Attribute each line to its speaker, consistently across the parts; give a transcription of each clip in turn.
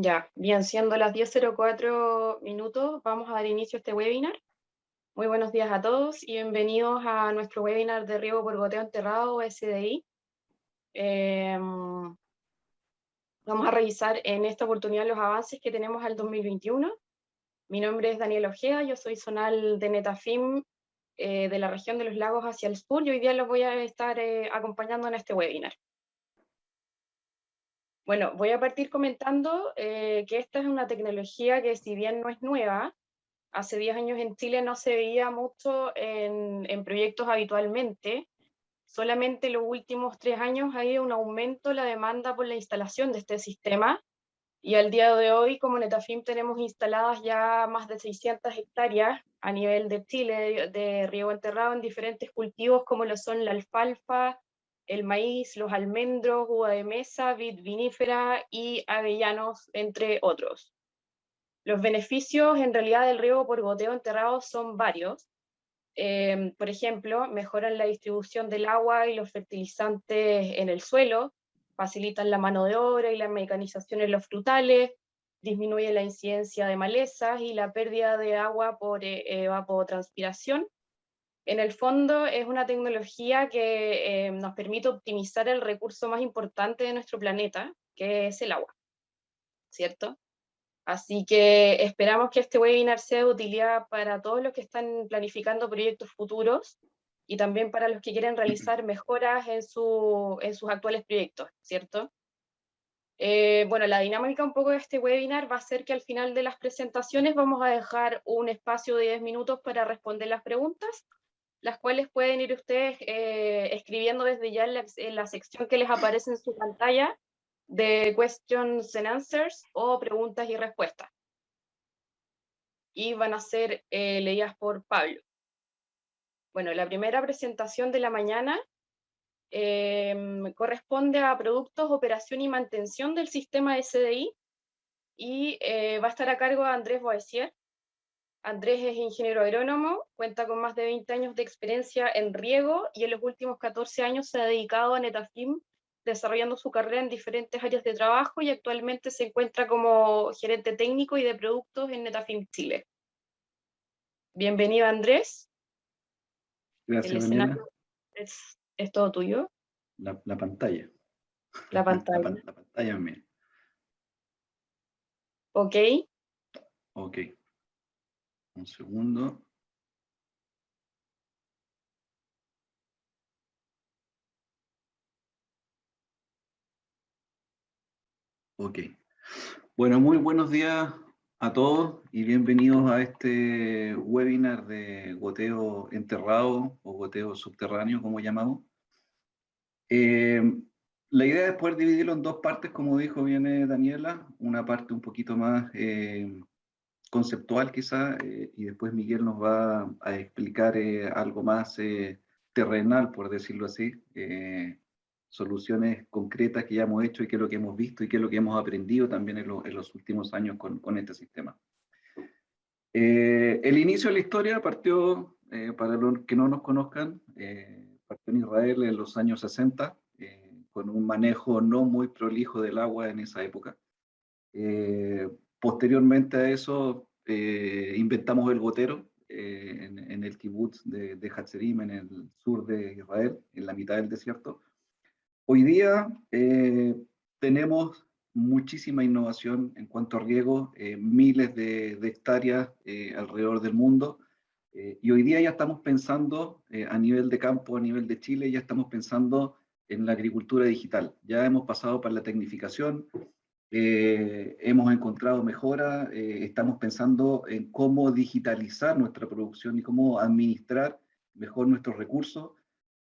Speaker 1: Ya, bien, siendo las 10:04 minutos, vamos a dar inicio a este webinar. Muy buenos días a todos y bienvenidos a nuestro webinar de riego por goteo enterrado o SDI. Vamos a revisar en esta oportunidad los avances que tenemos al 2021. Mi nombre es Daniel Ojeda, yo soy zonal de Netafim de la región de los lagos hacia el sur y hoy día los voy a estar acompañando en este webinar. Bueno, voy a partir comentando que esta es una tecnología que, si bien no es nueva, hace 10 años en Chile no se veía mucho en proyectos habitualmente. Solamente los últimos 3 años ha habido un aumento en la demanda por la instalación de este sistema, y al día de hoy, como Netafim, tenemos instaladas ya más de 600 hectáreas a nivel de Chile de riego enterrado en diferentes cultivos como lo son la alfalfa, el maíz, los almendros, uva de mesa, vid vinífera y avellanos, entre otros. Los beneficios en realidad del riego por goteo enterrado son varios. Por ejemplo, mejoran la distribución del agua y los fertilizantes en el suelo, facilitan la mano de obra y la mecanización en los frutales, disminuye la incidencia de malezas y la pérdida de agua por evapotranspiración. En el fondo es una tecnología que nos permite optimizar el recurso más importante de nuestro planeta, que es el agua, ¿cierto? Así que esperamos que este webinar sea de utilidad para todos los que están planificando proyectos futuros y también para los que quieren realizar mejoras en sus actuales proyectos, ¿cierto? Bueno, la dinámica un poco de este webinar va a ser que al final de las presentaciones vamos a dejar un espacio de 10 minutos para responder las preguntas, las cuales pueden ir ustedes escribiendo desde ya en la sección que les aparece en su pantalla de Questions and Answers o preguntas y respuestas, y van a ser leídas por Pablo. Bueno, la primera presentación de la mañana corresponde a productos, operación y mantención del sistema SDI, y va a estar a cargo de Andrés Boessier. Andrés es ingeniero agrónomo, cuenta con más de 20 años de experiencia en riego y en los últimos 14 años se ha dedicado a Netafim, desarrollando su carrera en diferentes áreas de trabajo, y actualmente se encuentra como gerente técnico y de productos en Netafim Chile. Bienvenido, Andrés. El
Speaker 2: Gracias, Daniela.
Speaker 1: escenario es todo tuyo.
Speaker 2: La pantalla.
Speaker 1: La pantalla.
Speaker 2: La pantalla es mía.
Speaker 1: Ok.
Speaker 2: Ok. Un segundo. Ok. Bueno, muy buenos días a todos y bienvenidos a este webinar de goteo enterrado o goteo subterráneo, como llamamos. La idea es poder dividirlo en dos partes, como dijo bien Daniela, una parte un poquito más conceptual quizá, y después Miguel nos va a explicar algo más terrenal, por decirlo así, soluciones concretas que ya hemos hecho y qué es lo que hemos visto y qué es lo que hemos aprendido también en los últimos años con este sistema. El inicio de la historia partió, para los que no nos conozcan, partió en Israel en los años 60, con un manejo no muy prolijo del agua en esa época. Posteriormente a eso, inventamos el gotero en el kibutz de Hatzerim, en el sur de Israel, en la mitad del desierto. Hoy día tenemos muchísima innovación en cuanto a riego, miles de hectáreas alrededor del mundo, y hoy día ya estamos pensando a nivel de campo, a nivel de Chile, ya estamos pensando en la agricultura digital. Ya hemos pasado por la tecnificación, hemos encontrado mejora, estamos pensando en cómo digitalizar nuestra producción y cómo administrar mejor nuestros recursos.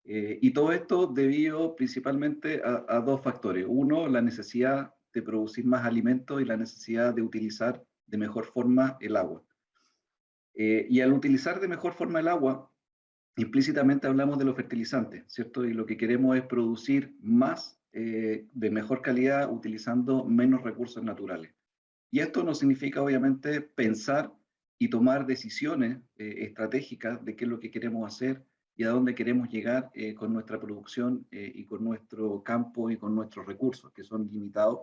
Speaker 2: Y todo esto debido principalmente a dos factores. Uno, la necesidad de producir más alimentos y la necesidad de utilizar de mejor forma el agua. Y al utilizar de mejor forma el agua, implícitamente hablamos de los fertilizantes, ¿cierto? Y lo que queremos es producir más de mejor calidad utilizando menos recursos naturales. Y esto no significa, obviamente, pensar y tomar decisiones estratégicas de qué es lo que queremos hacer y a dónde queremos llegar con nuestra producción y con nuestro campo y con nuestros recursos, que son limitados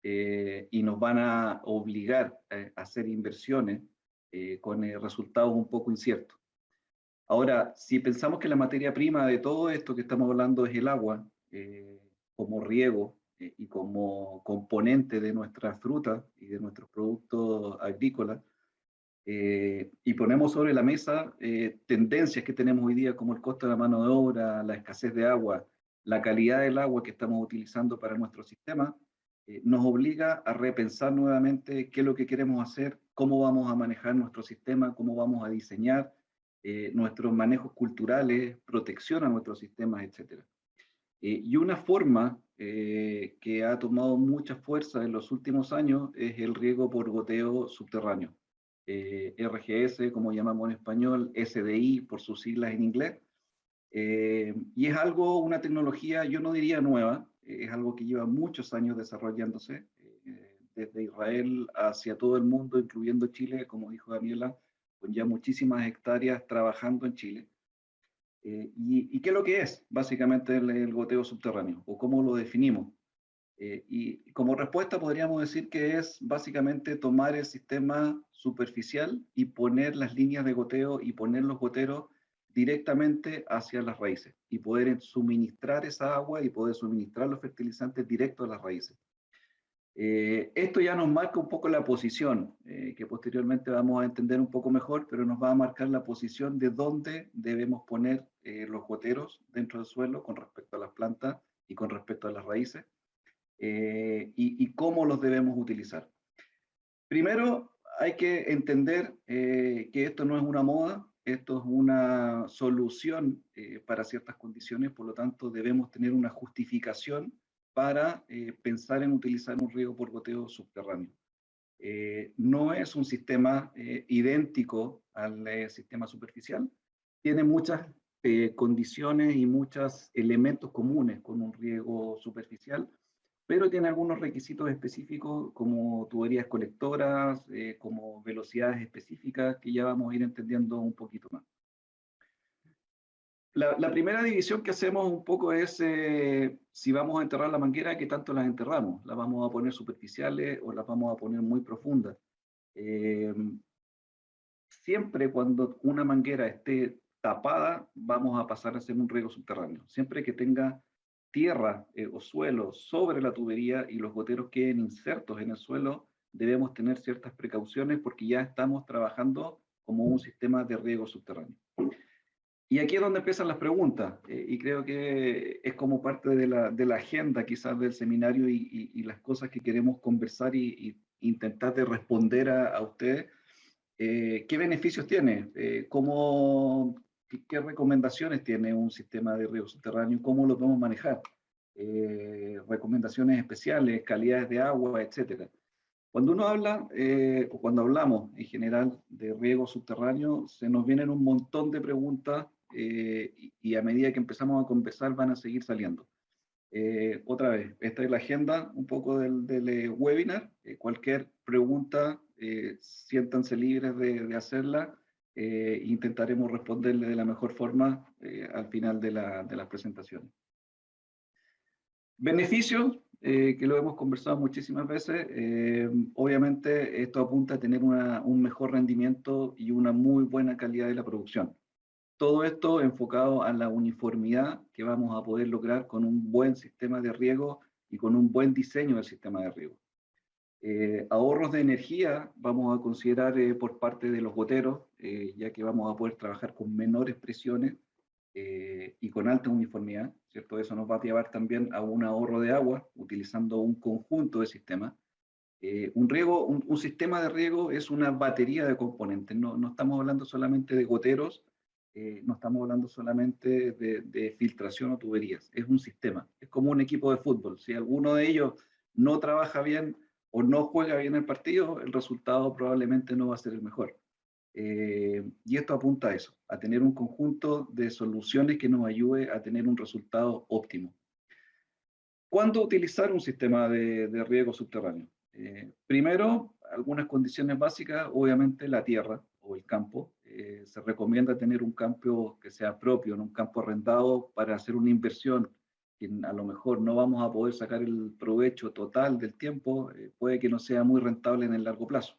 Speaker 2: y nos van a obligar a hacer inversiones con resultados un poco inciertos. Ahora, si pensamos que la materia prima de todo esto que estamos hablando es el agua, como riego y como componente de nuestras frutas y de nuestros productos agrícolas, y ponemos sobre la mesa tendencias que tenemos hoy día como el costo de la mano de obra, la escasez de agua, la calidad del agua que estamos utilizando para nuestro sistema, nos obliga a repensar nuevamente qué es lo que queremos hacer, cómo vamos a manejar nuestro sistema, cómo vamos a diseñar nuestros manejos culturales, protección a nuestros sistemas, etc. Y una forma que ha tomado mucha fuerza en los últimos años es el riego por goteo subterráneo. RGS, como llamamos en español, SDI por sus siglas en inglés. Y es algo, una tecnología, yo no diría nueva, es algo que lleva muchos años desarrollándose, desde Israel hacia todo el mundo, incluyendo Chile, como dijo Daniela, con ya muchísimas hectáreas trabajando en Chile. ¿Y qué es lo que es básicamente el goteo subterráneo? ¿O cómo lo definimos? Y como respuesta podríamos decir que es básicamente tomar el sistema superficial y poner las líneas de goteo y poner los goteros directamente hacia las raíces y poder suministrar esa agua y poder suministrar los fertilizantes directos a las raíces. Esto ya nos marca un poco la posición, que posteriormente vamos a entender un poco mejor, pero nos va a marcar la posición de dónde debemos poner los goteros dentro del suelo con respecto a las plantas y con respecto a las raíces, y cómo los debemos utilizar. Primero, hay que entender que esto no es una moda, esto es una solución para ciertas condiciones, por lo tanto debemos tener una justificación para pensar en utilizar un riego por goteo subterráneo. No es un sistema idéntico al sistema superficial, tiene muchas condiciones y muchos elementos comunes con un riego superficial, pero tiene algunos requisitos específicos como tuberías colectoras, como velocidades específicas que ya vamos a ir entendiendo un poquito más. La primera división que hacemos un poco es si vamos a enterrar la manguera, ¿qué tanto las enterramos? ¿Las vamos a poner superficiales o las vamos a poner muy profundas? Siempre cuando una manguera esté tapada, vamos a pasar a hacer un riego subterráneo. Siempre que tenga tierra o suelo sobre la tubería y los goteros queden insertos en el suelo, debemos tener ciertas precauciones porque ya estamos trabajando como un sistema de riego subterráneo. Y aquí es donde empiezan las preguntas, y creo que es como parte de la agenda quizás del seminario y las cosas que queremos conversar y intentar de responder a ustedes. ¿Qué beneficios tiene? ¿Qué recomendaciones tiene un sistema de riego subterráneo? ¿Cómo lo podemos manejar? Recomendaciones especiales, calidades de agua, etcétera. Cuando uno habla, o cuando hablamos en general de riego subterráneo, se nos vienen un montón de preguntas y a medida que empezamos a conversar van a seguir saliendo. Otra vez, esta es la agenda un poco del webinar. Cualquier pregunta, siéntanse libres de hacerla. Intentaremos responderle de la mejor forma al final de las presentaciones. Beneficios, que lo hemos conversado muchísimas veces. Obviamente esto apunta a tener un mejor rendimiento y una muy buena calidad de la producción. Todo esto enfocado a la uniformidad que vamos a poder lograr con un buen sistema de riego y con un buen diseño del sistema de riego. Ahorros de energía vamos a considerar por parte de los goteros, ya que vamos a poder trabajar con menores presiones y con alta uniformidad, ¿cierto? Eso nos va a llevar también a un ahorro de agua utilizando un conjunto de sistemas. Un sistema de riego es una batería de componentes, no estamos hablando solamente de goteros, no estamos hablando solamente de filtración o tuberías, es un sistema, es como un equipo de fútbol. Si alguno de ellos no trabaja bien o no juega bien el partido, el resultado probablemente no va a ser el mejor. Y esto apunta a eso, a tener un conjunto de soluciones que nos ayude a tener un resultado óptimo. ¿Cuándo utilizar un sistema de riego subterráneo? Primero, algunas condiciones básicas, obviamente la tierra o el campo. Se recomienda tener un campo que sea propio, no un campo arrendado para hacer una inversión que a lo mejor no vamos a poder sacar el provecho total del tiempo, puede que no sea muy rentable en el largo plazo.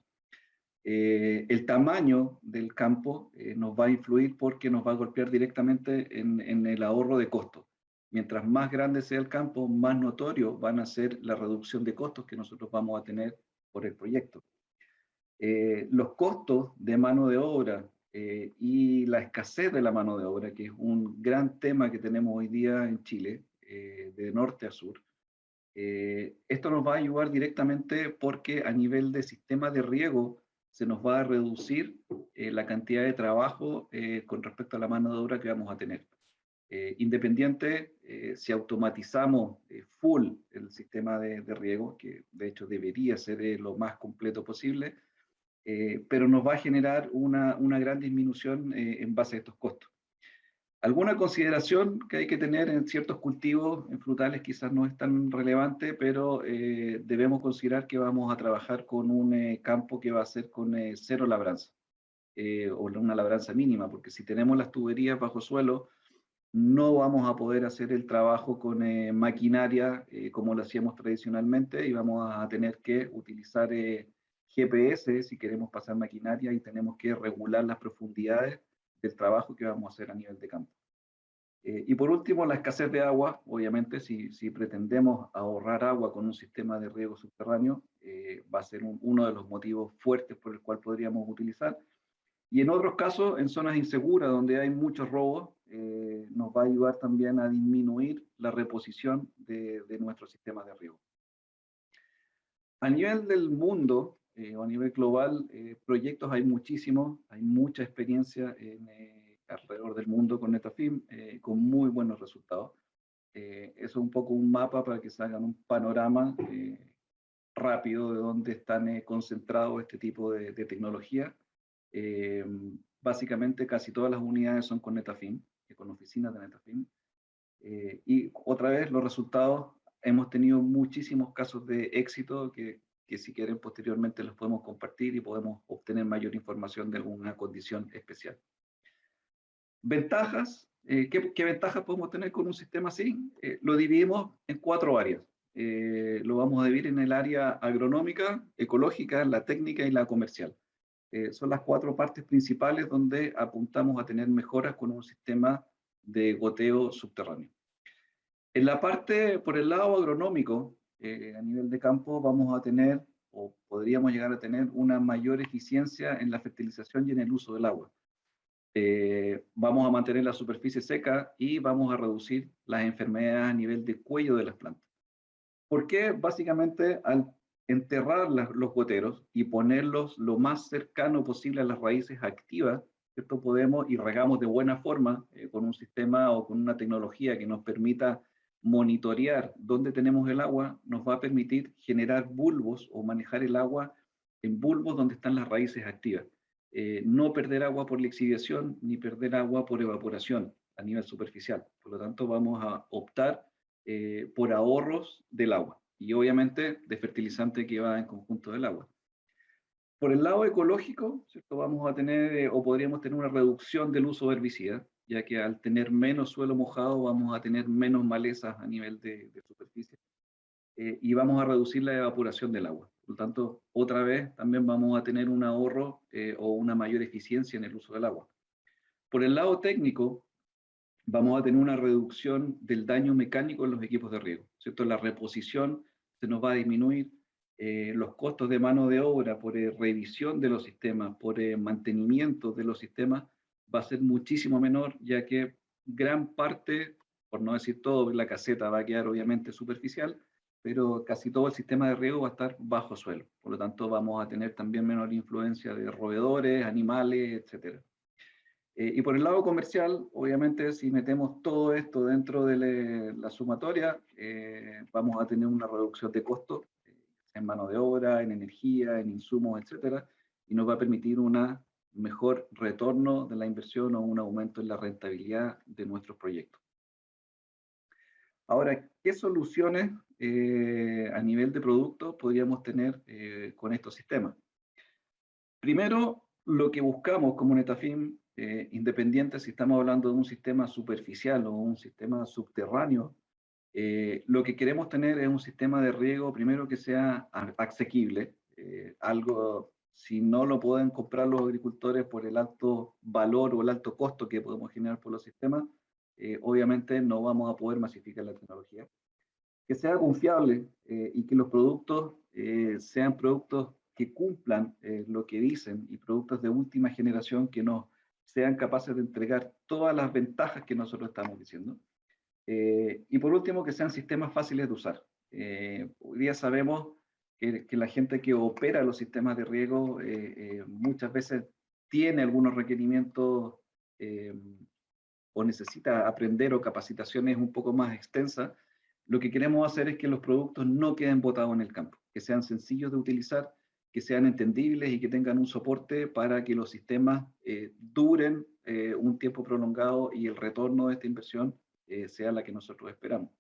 Speaker 2: El tamaño del campo nos va a influir porque nos va a golpear directamente en el ahorro de costos. Mientras más grande sea el campo, más notorio van a ser la reducción de costos que nosotros vamos a tener por el proyecto. Los costos de mano de obra y la escasez de la mano de obra, que es un gran tema que tenemos hoy día en Chile, de norte a sur, esto nos va a ayudar directamente porque a nivel de sistema de riego se nos va a reducir la cantidad de trabajo con respecto a la mano de obra que vamos a tener. Independiente, si automatizamos full el sistema de riego, que de hecho debería ser lo más completo posible, pero nos va a generar una gran disminución en base a estos costos. Alguna consideración que hay que tener en ciertos cultivos, en frutales quizás no es tan relevante, pero debemos considerar que vamos a trabajar con un campo que va a ser con cero labranza, o una labranza mínima, porque si tenemos las tuberías bajo suelo, no vamos a poder hacer el trabajo con maquinaria como lo hacíamos tradicionalmente y vamos a tener que utilizar GPS si queremos pasar maquinaria y tenemos que regular las profundidades del trabajo que vamos a hacer a nivel de campo. Y por último, la escasez de agua. Obviamente, si pretendemos ahorrar agua con un sistema de riego subterráneo, va a ser uno de los motivos fuertes por el cual podríamos utilizar. Y en otros casos, en zonas inseguras, donde hay muchos robos, nos va a ayudar también a disminuir la reposición de nuestros sistemas de riego. A nivel del mundo, o a nivel global, proyectos hay muchísimos, hay mucha experiencia alrededor del mundo con Netafim, con muy buenos resultados. Eso es un poco un mapa para que se hagan un panorama rápido de dónde están concentrados este tipo de tecnología. Básicamente casi todas las unidades son con Netafim, con oficinas de Netafim. Y otra vez los resultados, hemos tenido muchísimos casos de éxito que si quieren posteriormente los podemos compartir y podemos obtener mayor información de alguna condición especial. Ventajas, ¿qué ventajas podemos tener con un sistema así? Lo dividimos en 4 áreas. Lo vamos a dividir en el área agronómica, ecológica, la técnica y la comercial. Son las 4 partes principales donde apuntamos a tener mejoras con un sistema de goteo subterráneo. En la parte, por el lado agronómico, a nivel de campo, vamos a tener, o podríamos llegar a tener, una mayor eficiencia en la fertilización y en el uso del agua. Vamos a mantener la superficie seca y vamos a reducir las enfermedades a nivel de cuello de las plantas. ¿Por qué? Básicamente, al enterrar los goteros y ponerlos lo más cercano posible a las raíces activas, ¿cierto? Podemos y regamos de buena forma con un sistema o con una tecnología que nos permita monitorear dónde tenemos el agua, nos va a permitir generar bulbos o manejar el agua en bulbos donde están las raíces activas. No perder agua por lixiviación ni perder agua por evaporación a nivel superficial. Por lo tanto, vamos a optar por ahorros del agua y obviamente de fertilizante que va en conjunto del agua. Por el lado ecológico, ¿cierto? Vamos a tener o podríamos tener una reducción del uso de herbicidas, ya que al tener menos suelo mojado vamos a tener menos malezas a nivel de superficie y vamos a reducir la evaporación del agua. Por lo tanto, otra vez también vamos a tener un ahorro o una mayor eficiencia en el uso del agua. Por el lado técnico, vamos a tener una reducción del daño mecánico en los equipos de riego, ¿cierto? La reposición se nos va a disminuir, los costos de mano de obra por revisión de los sistemas, por mantenimiento de los sistemas, va a ser muchísimo menor, ya que gran parte, por no decir todo, la caseta va a quedar obviamente superficial, pero casi todo el sistema de riego va a estar bajo suelo. Por lo tanto, vamos a tener también menor influencia de roedores, animales, etcétera. Y por el lado comercial, obviamente, si metemos todo esto dentro de la sumatoria, vamos a tener una reducción de costos en mano de obra, en energía, en insumos, etcétera, y nos va a permitir un mejor retorno de la inversión o un aumento en la rentabilidad de nuestros proyectos. Ahora, ¿qué soluciones a nivel de producto podríamos tener con estos sistemas? Primero, lo que buscamos como Netafim, independiente si estamos hablando de un sistema superficial o un sistema subterráneo, Lo que queremos tener es un sistema de riego, primero que sea asequible, algo, si no lo pueden comprar los agricultores por el alto valor o el alto costo que podemos generar por los sistemas, obviamente no vamos a poder masificar la tecnología. Que sea confiable y que los productos sean productos que cumplan lo que dicen y productos de última generación que nos sean capaces de entregar todas las ventajas que nosotros estamos diciendo. Y por último, que sean sistemas fáciles de usar. Hoy día sabemos que la gente que opera los sistemas de riego muchas veces tiene algunos requerimientos o necesita aprender o capacitaciones un poco más extensas. Lo que queremos hacer es que los productos no queden botados en el campo, que sean sencillos de utilizar, que sean entendibles y que tengan un soporte para que los sistemas duren un tiempo prolongado y el retorno de esta inversión sea la que nosotros esperamos.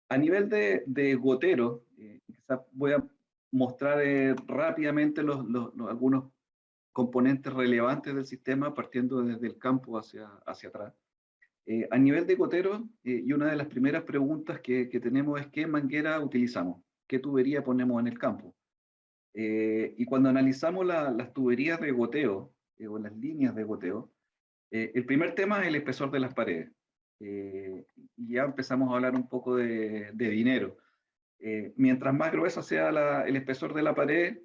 Speaker 2: A nivel de gotero, quizás voy a mostrar rápidamente algunos componentes relevantes del sistema partiendo desde el campo hacia atrás. A nivel de gotero, y una de las primeras preguntas que tenemos es ¿qué manguera utilizamos? ¿Qué tubería ponemos en el campo? Y cuando analizamos las tuberías de goteo, o las líneas de goteo, el primer tema es el espesor de las paredes. Y ya empezamos a hablar un poco de dinero. Mientras más gruesa sea el espesor de la pared,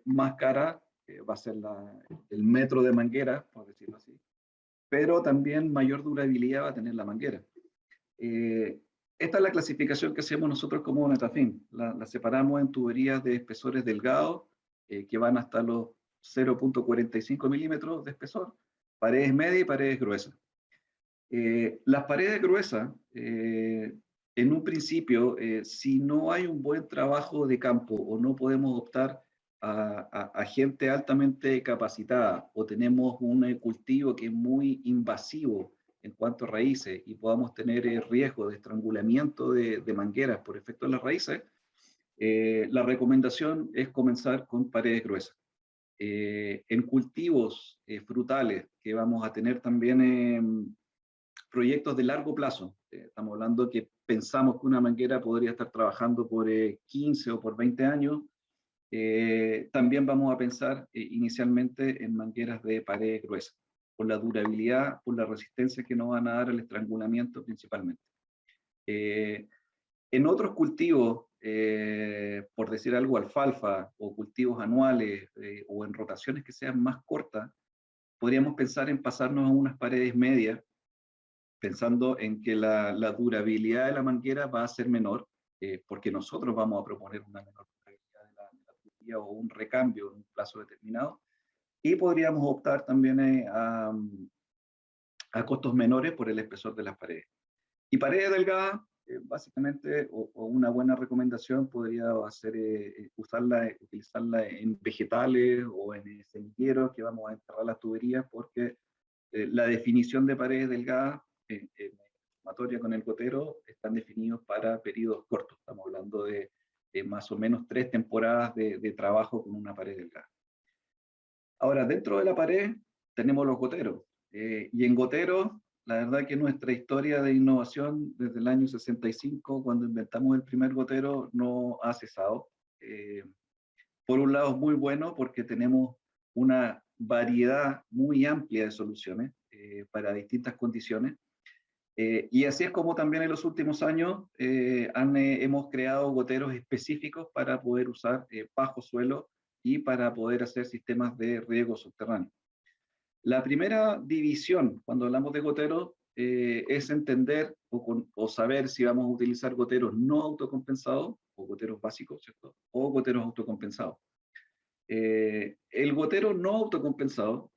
Speaker 2: más cara va a ser el metro de manguera, por decirlo así, pero también mayor durabilidad va a tener la manguera. Esta es la clasificación que hacemos nosotros como Netafim. La separamos en tuberías de espesores delgados, que van hasta los 0.45 milímetros de espesor, paredes medias y paredes gruesas. Las paredes gruesas, en un principio, si no hay un buen trabajo de campo o no podemos optar a gente altamente capacitada o tenemos un cultivo que es muy invasivo en cuanto a raíces y podamos tener riesgo de estrangulamiento de mangueras por efecto de las raíces, la recomendación es comenzar con paredes gruesas. En cultivos frutales que vamos a tener también proyectos de largo plazo. Estamos hablando que pensamos que una manguera podría estar trabajando por 15 o por 20 años. También vamos a pensar inicialmente en mangueras de pared gruesa, por la durabilidad, por la resistencia que nos van a dar al estrangulamiento principalmente. En otros cultivos, por decir algo, alfalfa o cultivos anuales o en rotaciones que sean más cortas, podríamos pensar en pasarnos a unas paredes medias, pensando en que la durabilidad de la manguera va a ser menor, porque nosotros vamos a proponer una menor durabilidad de la tubería o un recambio en un plazo determinado, y podríamos optar también a costos menores por el espesor de las paredes. Y paredes delgadas, básicamente, o una buena recomendación podría ser utilizarla en vegetales o en semilleros que vamos a enterrar las tuberías, porque la definición de paredes delgadas en sumatoria con el gotero están definidos para periodos cortos. Estamos hablando de más o menos 3 temporadas de trabajo con una pared delgada. Ahora, dentro de la pared tenemos los goteros. Y en goteros, la verdad que nuestra historia de innovación desde el año 65, cuando inventamos el primer gotero, no ha cesado. Por un lado es muy bueno porque tenemos una variedad muy amplia de soluciones para distintas condiciones. Y así es como también en los últimos años hemos creado goteros específicos para poder usar bajo suelo y para poder hacer sistemas de riego subterráneo. La primera división, cuando hablamos de goteros, es entender o saber si vamos a utilizar goteros no autocompensados, o goteros básicos, ¿cierto? O goteros autocompensados. El gotero no autocompensado,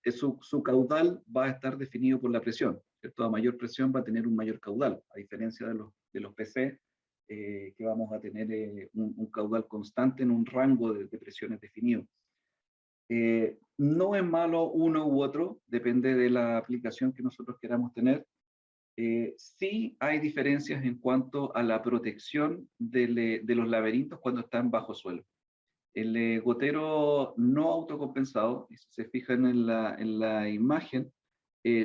Speaker 2: su caudal va a estar definido por la presión, ¿cierto? A mayor presión va a tener un mayor caudal, a diferencia de los PC, que vamos a tener un caudal constante en un rango de presiones definido. No es malo uno u otro, depende de la aplicación que nosotros queramos tener. Sí hay diferencias en cuanto a la protección de los laberintos cuando están bajo suelo. El gotero no autocompensado, y si se fijan en la imagen,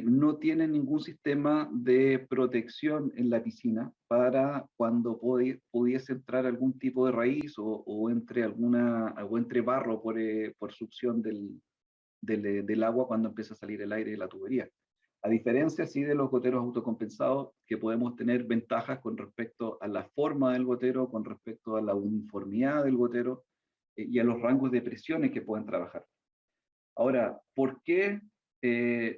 Speaker 2: no tienen ningún sistema de protección en la piscina para cuando pudiese entrar algún tipo de raíz o entre barro por succión del agua cuando empieza a salir el aire de la tubería. A diferencia, sí, de los goteros autocompensados, que podemos tener ventajas con respecto a la forma del gotero, con respecto a la uniformidad del gotero y a los rangos de presiones que pueden trabajar. Ahora, ¿por qué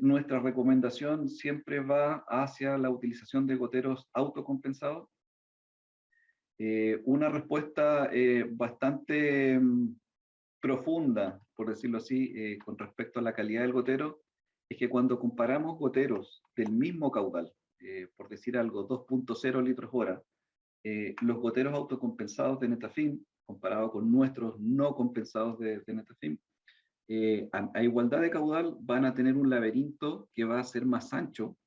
Speaker 2: nuestra recomendación siempre va hacia la utilización de goteros autocompensados? Una respuesta bastante profunda, por decirlo así, con respecto a la calidad del gotero, es que cuando comparamos goteros del mismo caudal, por decir algo, 2.0 litros hora, los goteros autocompensados de Netafim, comparado con nuestros no compensados de Netafim, a igualdad de caudal van a tener un laberinto que va a ser más ancho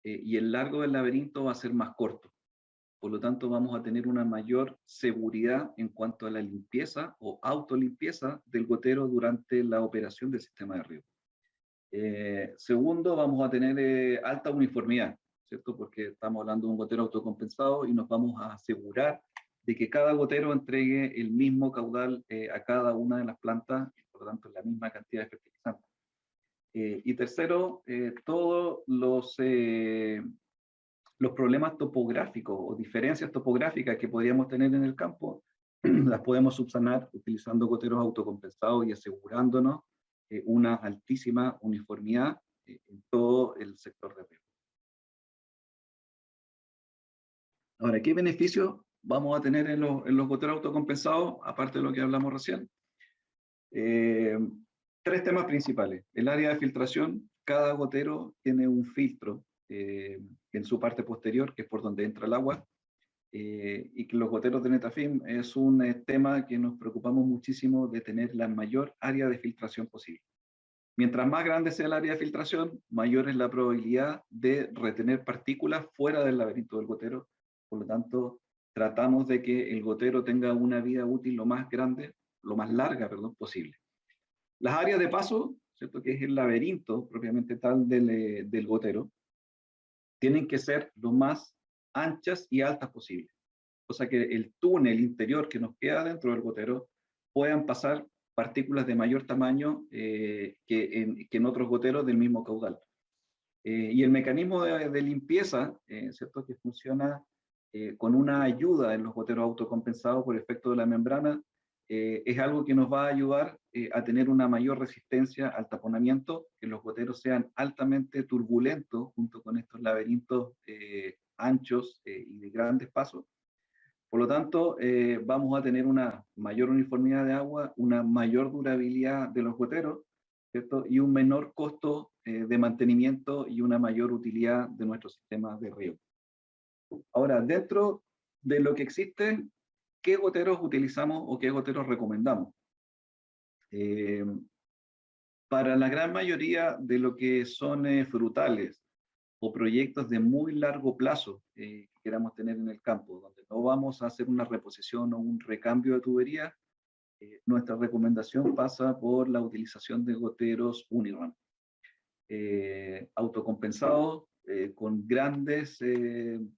Speaker 2: y el largo del laberinto va a ser más corto. Por lo tanto, vamos a tener una mayor seguridad en cuanto a la limpieza o autolimpieza del gotero durante la operación del sistema de riego. Segundo, vamos a tener alta uniformidad, ¿cierto? Porque estamos hablando de un gotero autocompensado y nos vamos a asegurar de que cada gotero entregue el mismo caudal a cada una de las plantas, por lo tanto, la misma cantidad de fertilizante. Y tercero, todos los problemas topográficos o diferencias topográficas que podríamos tener en el campo, las podemos subsanar utilizando goteros autocompensados y asegurándonos una altísima uniformidad en todo el sector de riego. Ahora, ¿qué beneficios vamos a tener en los goteros autocompensados, aparte de lo que hablamos recién? Tres temas principales. El área de filtración, cada gotero tiene un filtro en su parte posterior, que es por donde entra el agua, y que los goteros de Netafim es un tema que nos preocupamos muchísimo de tener la mayor área de filtración posible. Mientras más grande sea el área de filtración, mayor es la probabilidad de retener partículas fuera del laberinto del gotero. Por lo tanto, tratamos de que el gotero tenga una vida útil lo más larga, posible. Las áreas de paso, ¿cierto? Que es el laberinto propiamente tal del gotero, tienen que ser lo más anchas y altas posible. O sea que el túnel interior que nos queda dentro del gotero puedan pasar partículas de mayor tamaño que en otros goteros del mismo caudal. Y el mecanismo de limpieza, ¿cierto? Que funciona con una ayuda en los goteros autocompensados por efecto de la membrana, es algo que nos va a ayudar a tener una mayor resistencia al taponamiento, que los goteros sean altamente turbulentos junto con estos laberintos anchos y de grandes pasos. Por lo tanto, vamos a tener una mayor uniformidad de agua, una mayor durabilidad de los goteros, ¿cierto? Y un menor costo de mantenimiento y una mayor utilidad de nuestro sistema de riego. Ahora, dentro de lo que existe, ¿qué goteros utilizamos o qué goteros recomendamos? Para la gran mayoría de lo que son frutales o proyectos de muy largo plazo que queramos tener en el campo, donde no vamos a hacer una reposición o un recambio de tubería, nuestra recomendación pasa por la utilización de goteros Uniram. Autocompensados, con grandes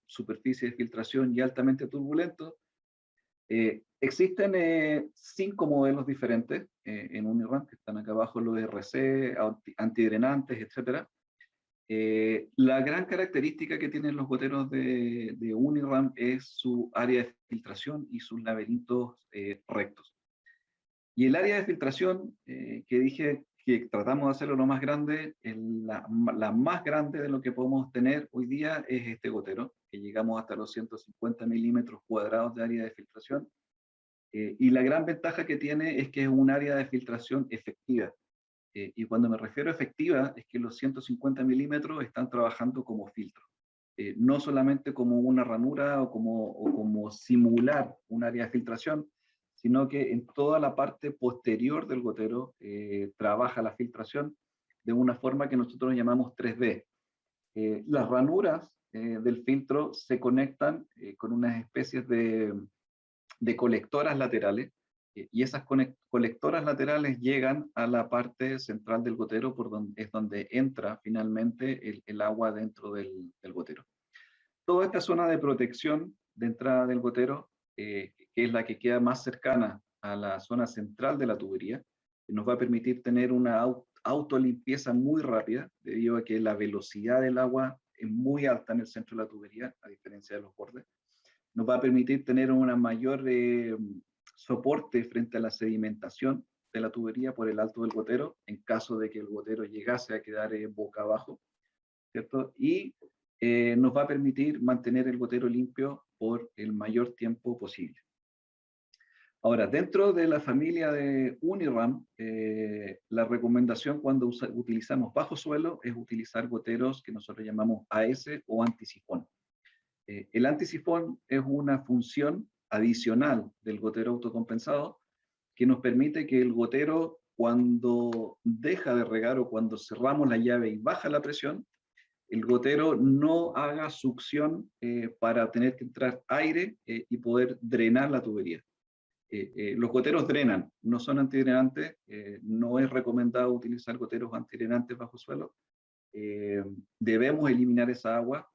Speaker 2: superficies de filtración y altamente turbulentos. Existen 5 modelos diferentes en Uniram, que están acá abajo, los RC, antidrenantes, etc. La gran característica que tienen los goteros de Uniram es su área de filtración y sus laberintos rectos. Y el área de filtración, que dije que tratamos de hacerlo lo más grande, la más grande de lo que podemos tener hoy día es este gotero, que llegamos hasta los 150 milímetros cuadrados de área de filtración. Y la gran ventaja que tiene es que es un área de filtración efectiva. Y cuando me refiero a efectiva, es que los 150 milímetros están trabajando como filtro. No solamente como una ranura o como simular un área de filtración, sino que en toda la parte posterior del gotero trabaja la filtración de una forma que nosotros llamamos 3D. Las ranuras del filtro se conectan con unas especies de colectoras laterales, Y esas colectoras laterales llegan a la parte central del gotero, es donde entra finalmente el agua dentro del gotero. Toda esta zona de protección de entrada del gotero, que es la que queda más cercana a la zona central de la tubería, nos va a permitir tener una autolimpieza muy rápida, debido a que la velocidad del agua es muy alta en el centro de la tubería, a diferencia de los bordes. Nos va a permitir tener una mayor soporte frente a la sedimentación de la tubería por el alto del gotero, en caso de que el gotero llegase a quedar boca abajo, ¿cierto? Y nos va a permitir mantener el gotero limpio por el mayor tiempo posible. Ahora, dentro de la familia de Uniram, la recomendación cuando utilizamos bajo suelo es utilizar goteros que nosotros llamamos AS o antisifón. El antisifón es una función adicional del gotero autocompensado que nos permite que el gotero, cuando deja de regar o cuando cerramos la llave y baja la presión, el gotero no haga succión para tener que entrar aire y poder drenar la tubería. Los goteros drenan, no son antidrenantes, no es recomendado utilizar goteros antidrenantes bajo suelo. Debemos eliminar esa agua,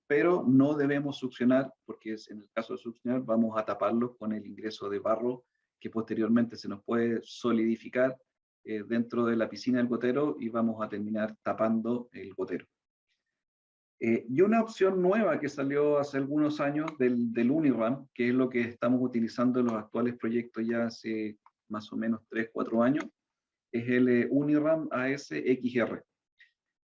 Speaker 2: pero no debemos succionar, porque en el caso de succionar vamos a taparlo con el ingreso de barro que posteriormente se nos puede solidificar dentro de la piscina del gotero y vamos a terminar tapando el gotero. Y una opción nueva que salió hace algunos años del Uniram, que es lo que estamos utilizando en los actuales proyectos ya hace más o menos 3-4 años, es el Uniram AS XR.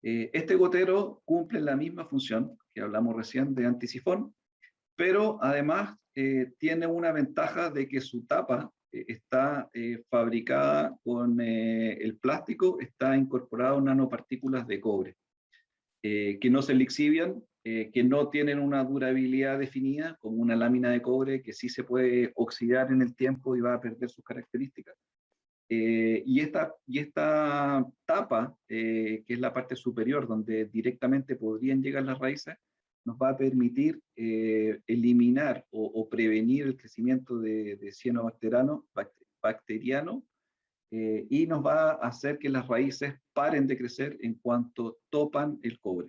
Speaker 2: Este gotero cumple la misma función que hablamos recién de antisifón, pero además tiene una ventaja de que su tapa está fabricada con el plástico, está incorporado nanopartículas de cobre. Que no se lixivian, que no tienen una durabilidad definida, como una lámina de cobre que sí se puede oxidar en el tiempo y va a perder sus características. Y esta tapa, que es la parte superior, donde directamente podrían llegar las raíces, nos va a permitir eliminar o prevenir el crecimiento de cianobacteriano bacteriano, y nos va a hacer que las raíces paren de crecer en cuanto topan el cobre.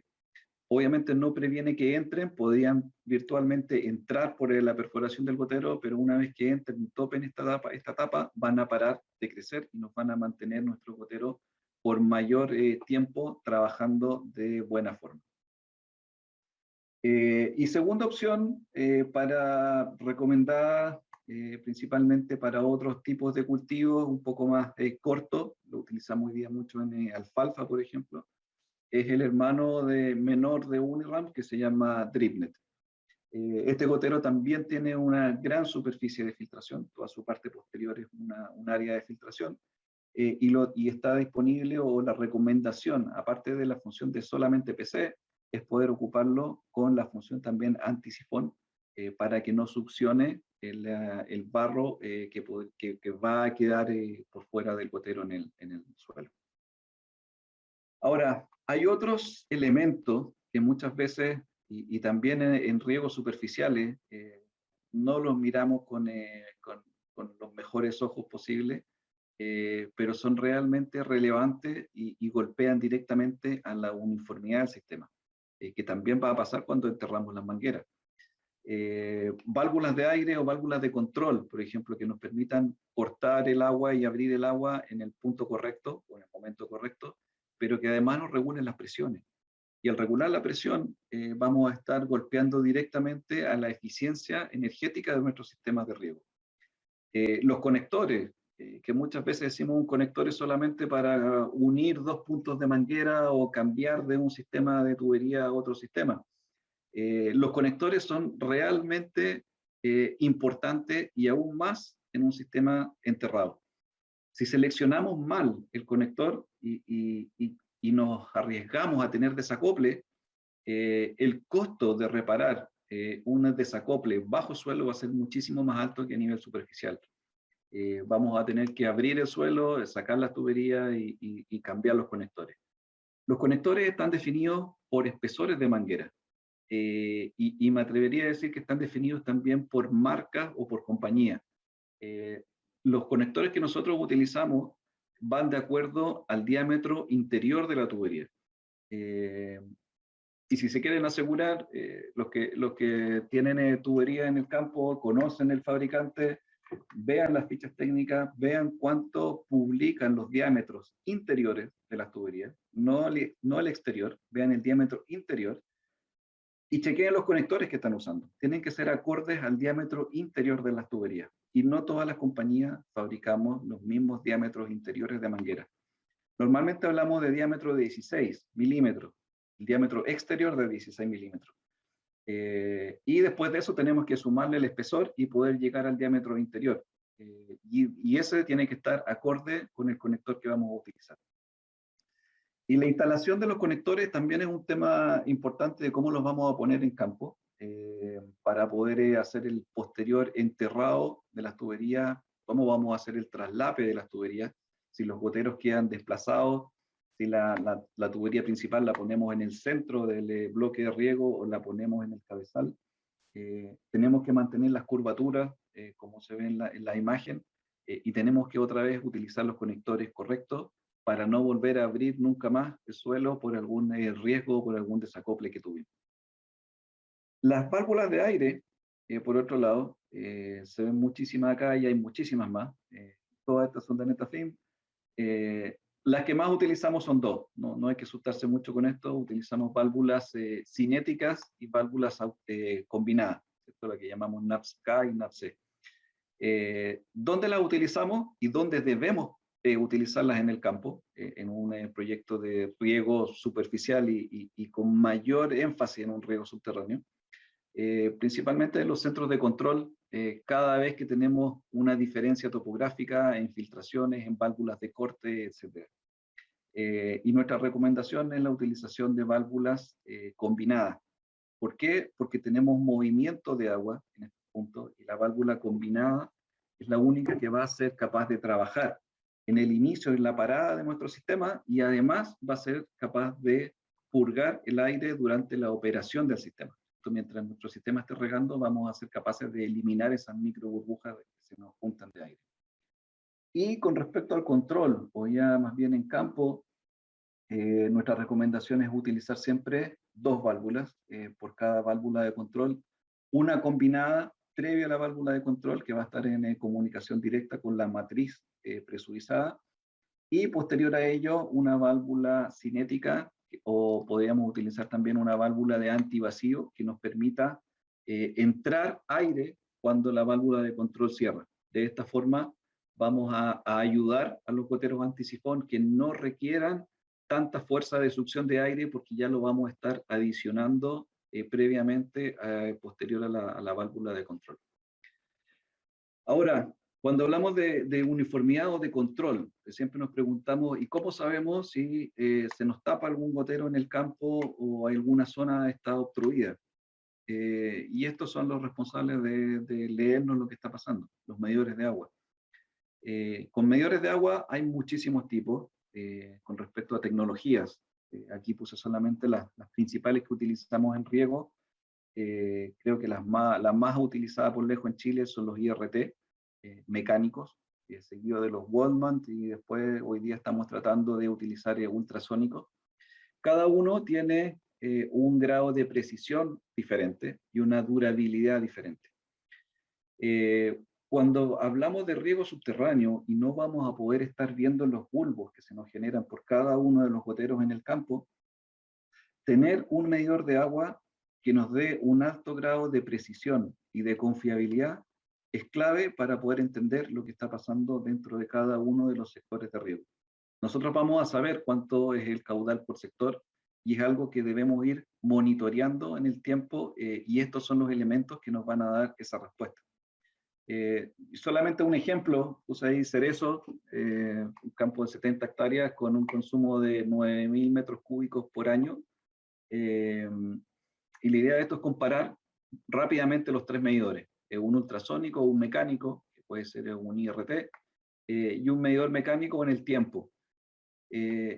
Speaker 2: Obviamente no previene que entren, podrían virtualmente entrar por la perforación del gotero, pero una vez que entren y topen esta tapa, van a parar de crecer y nos van a mantener nuestro gotero por mayor tiempo trabajando de buena forma. Y segunda opción, para recomendar principalmente para otros tipos de cultivos un poco más cortos, lo utilizamos hoy día mucho en alfalfa, por ejemplo, es el hermano menor de Uniram, que se llama Dripnet. Este gotero también tiene una gran superficie de filtración, toda su parte posterior es un área de filtración, y está disponible, o la recomendación, aparte de la función de solamente PC, es poder ocuparlo con la función también antisifón, para que no succione el barro que va a quedar por fuera del gotero en el suelo. Ahora, hay otros elementos que muchas veces, y también en riegos superficiales, no los miramos con los mejores ojos posibles, pero son realmente relevantes y golpean directamente a la uniformidad del sistema, que también va a pasar cuando enterramos las mangueras. Válvulas de aire o válvulas de control, por ejemplo, que nos permitan cortar el agua y abrir el agua en el punto correcto o en el momento correcto, pero que además nos regulen las presiones. Y al regular la presión, vamos a estar golpeando directamente a la eficiencia energética de nuestros sistemas de riego. Los conectores, que muchas veces decimos un conector es solamente para unir dos puntos de manguera o cambiar de un sistema de tubería a otro sistema. Los conectores son realmente importantes, y aún más en un sistema enterrado. Si seleccionamos mal el conector y nos arriesgamos a tener desacople, el costo de reparar un desacople bajo suelo va a ser muchísimo más alto que a nivel superficial. Vamos a tener que abrir el suelo, sacar las tuberías y cambiar los conectores. Los conectores están definidos por espesores de manguera. Y me atrevería a decir que están definidos también por marca o por compañía. los conectores que nosotros utilizamos van de acuerdo al diámetro interior de la tubería. Y si se quieren asegurar, los que tienen tubería en el campo, conocen el fabricante, vean las fichas técnicas, vean cuánto publican los diámetros interiores de las tuberías, no el exterior, vean el diámetro interior, y chequeen los conectores que están usando. Tienen que ser acordes al diámetro interior de las tuberías. Y no todas las compañías fabricamos los mismos diámetros interiores de manguera. Normalmente hablamos de diámetro de 16 milímetros, el diámetro exterior de 16 milímetros. Y después de eso tenemos que sumarle el espesor y poder llegar al diámetro interior. Y ese tiene que estar acorde con el conector que vamos a utilizar. Y la instalación de los conectores también es un tema importante de cómo los vamos a poner en campo para poder hacer el posterior enterrado de las tuberías, cómo vamos a hacer el traslape de las tuberías, si los goteros quedan desplazados, si la tubería principal la ponemos en el centro del bloque de riego o la ponemos en el cabezal. Tenemos que mantener las curvaturas, como se ve en la imagen, y tenemos que otra vez utilizar los conectores correctos para no volver a abrir nunca más el suelo por algún riesgo o por algún desacople que tuvimos. Las válvulas de aire, por otro lado, se ven muchísimas acá y hay muchísimas más. Todas estas son de Netafim. Las que más utilizamos son dos, no hay que asustarse mucho con esto. Utilizamos válvulas cinéticas y válvulas combinadas, esto es lo que llamamos NAPS-K y NAPS-C. ¿Dónde las utilizamos y dónde debemos utilizarlas en el campo? En un proyecto de riego superficial y con mayor énfasis en un riego subterráneo. Principalmente en los centros de control, cada vez que tenemos una diferencia topográfica en filtraciones, en válvulas de corte, etc. Y nuestra recomendación es la utilización de válvulas combinadas. ¿Por qué? Porque tenemos movimiento de agua en este punto y la válvula combinada es la única que va a ser capaz de trabajar en el inicio, en la parada de nuestro sistema, y además va a ser capaz de purgar el aire durante la operación del sistema. Mientras nuestro sistema esté regando, vamos a ser capaces de eliminar esas micro burbujas que se nos juntan de aire. Y con respecto al control, o ya más bien en campo, nuestra recomendación es utilizar siempre dos válvulas por cada válvula de control, una combinada previa a la válvula de control que va a estar en comunicación directa con la matriz presurizada, y posterior a ello una válvula cinética, o podríamos utilizar también una válvula de antivacío que nos permita entrar aire cuando la válvula de control cierra. De esta forma vamos a ayudar a los goteros antisifón que no requieran tanta fuerza de succión de aire, porque ya lo vamos a estar adicionando previamente, posterior a la válvula de control. Ahora, cuando hablamos de uniformidad o de control, siempre nos preguntamos, ¿y cómo sabemos si se nos tapa algún gotero en el campo o alguna zona está obstruida? Y estos son los responsables de leernos lo que está pasando, los medidores de agua. Con medidores de agua hay muchísimos tipos con respecto a tecnologías. Aquí puse solamente las principales que utilizamos en riego. Creo que las más utilizadas por lejos en Chile son los IRT mecánicos, seguido de los Waldman, y después hoy día estamos tratando de utilizar ultrasónicos. Cada uno tiene un grado de precisión diferente y una durabilidad diferente. Cuando hablamos de riego subterráneo y no vamos a poder estar viendo los bulbos que se nos generan por cada uno de los goteros en el campo, tener un medidor de agua que nos dé un alto grado de precisión y de confiabilidad es clave para poder entender lo que está pasando dentro de cada uno de los sectores de riego. Nosotros vamos a saber cuánto es el caudal por sector y es algo que debemos ir monitoreando en el tiempo, y estos son los elementos que nos van a dar esa respuesta. Solamente un ejemplo, puse ahí Cerezo, un campo de 70 hectáreas con un consumo de 9.000 metros cúbicos por año. Y la idea de esto es comparar rápidamente los tres medidores, un ultrasónico, un mecánico, que puede ser un IRT, y un medidor mecánico en el tiempo.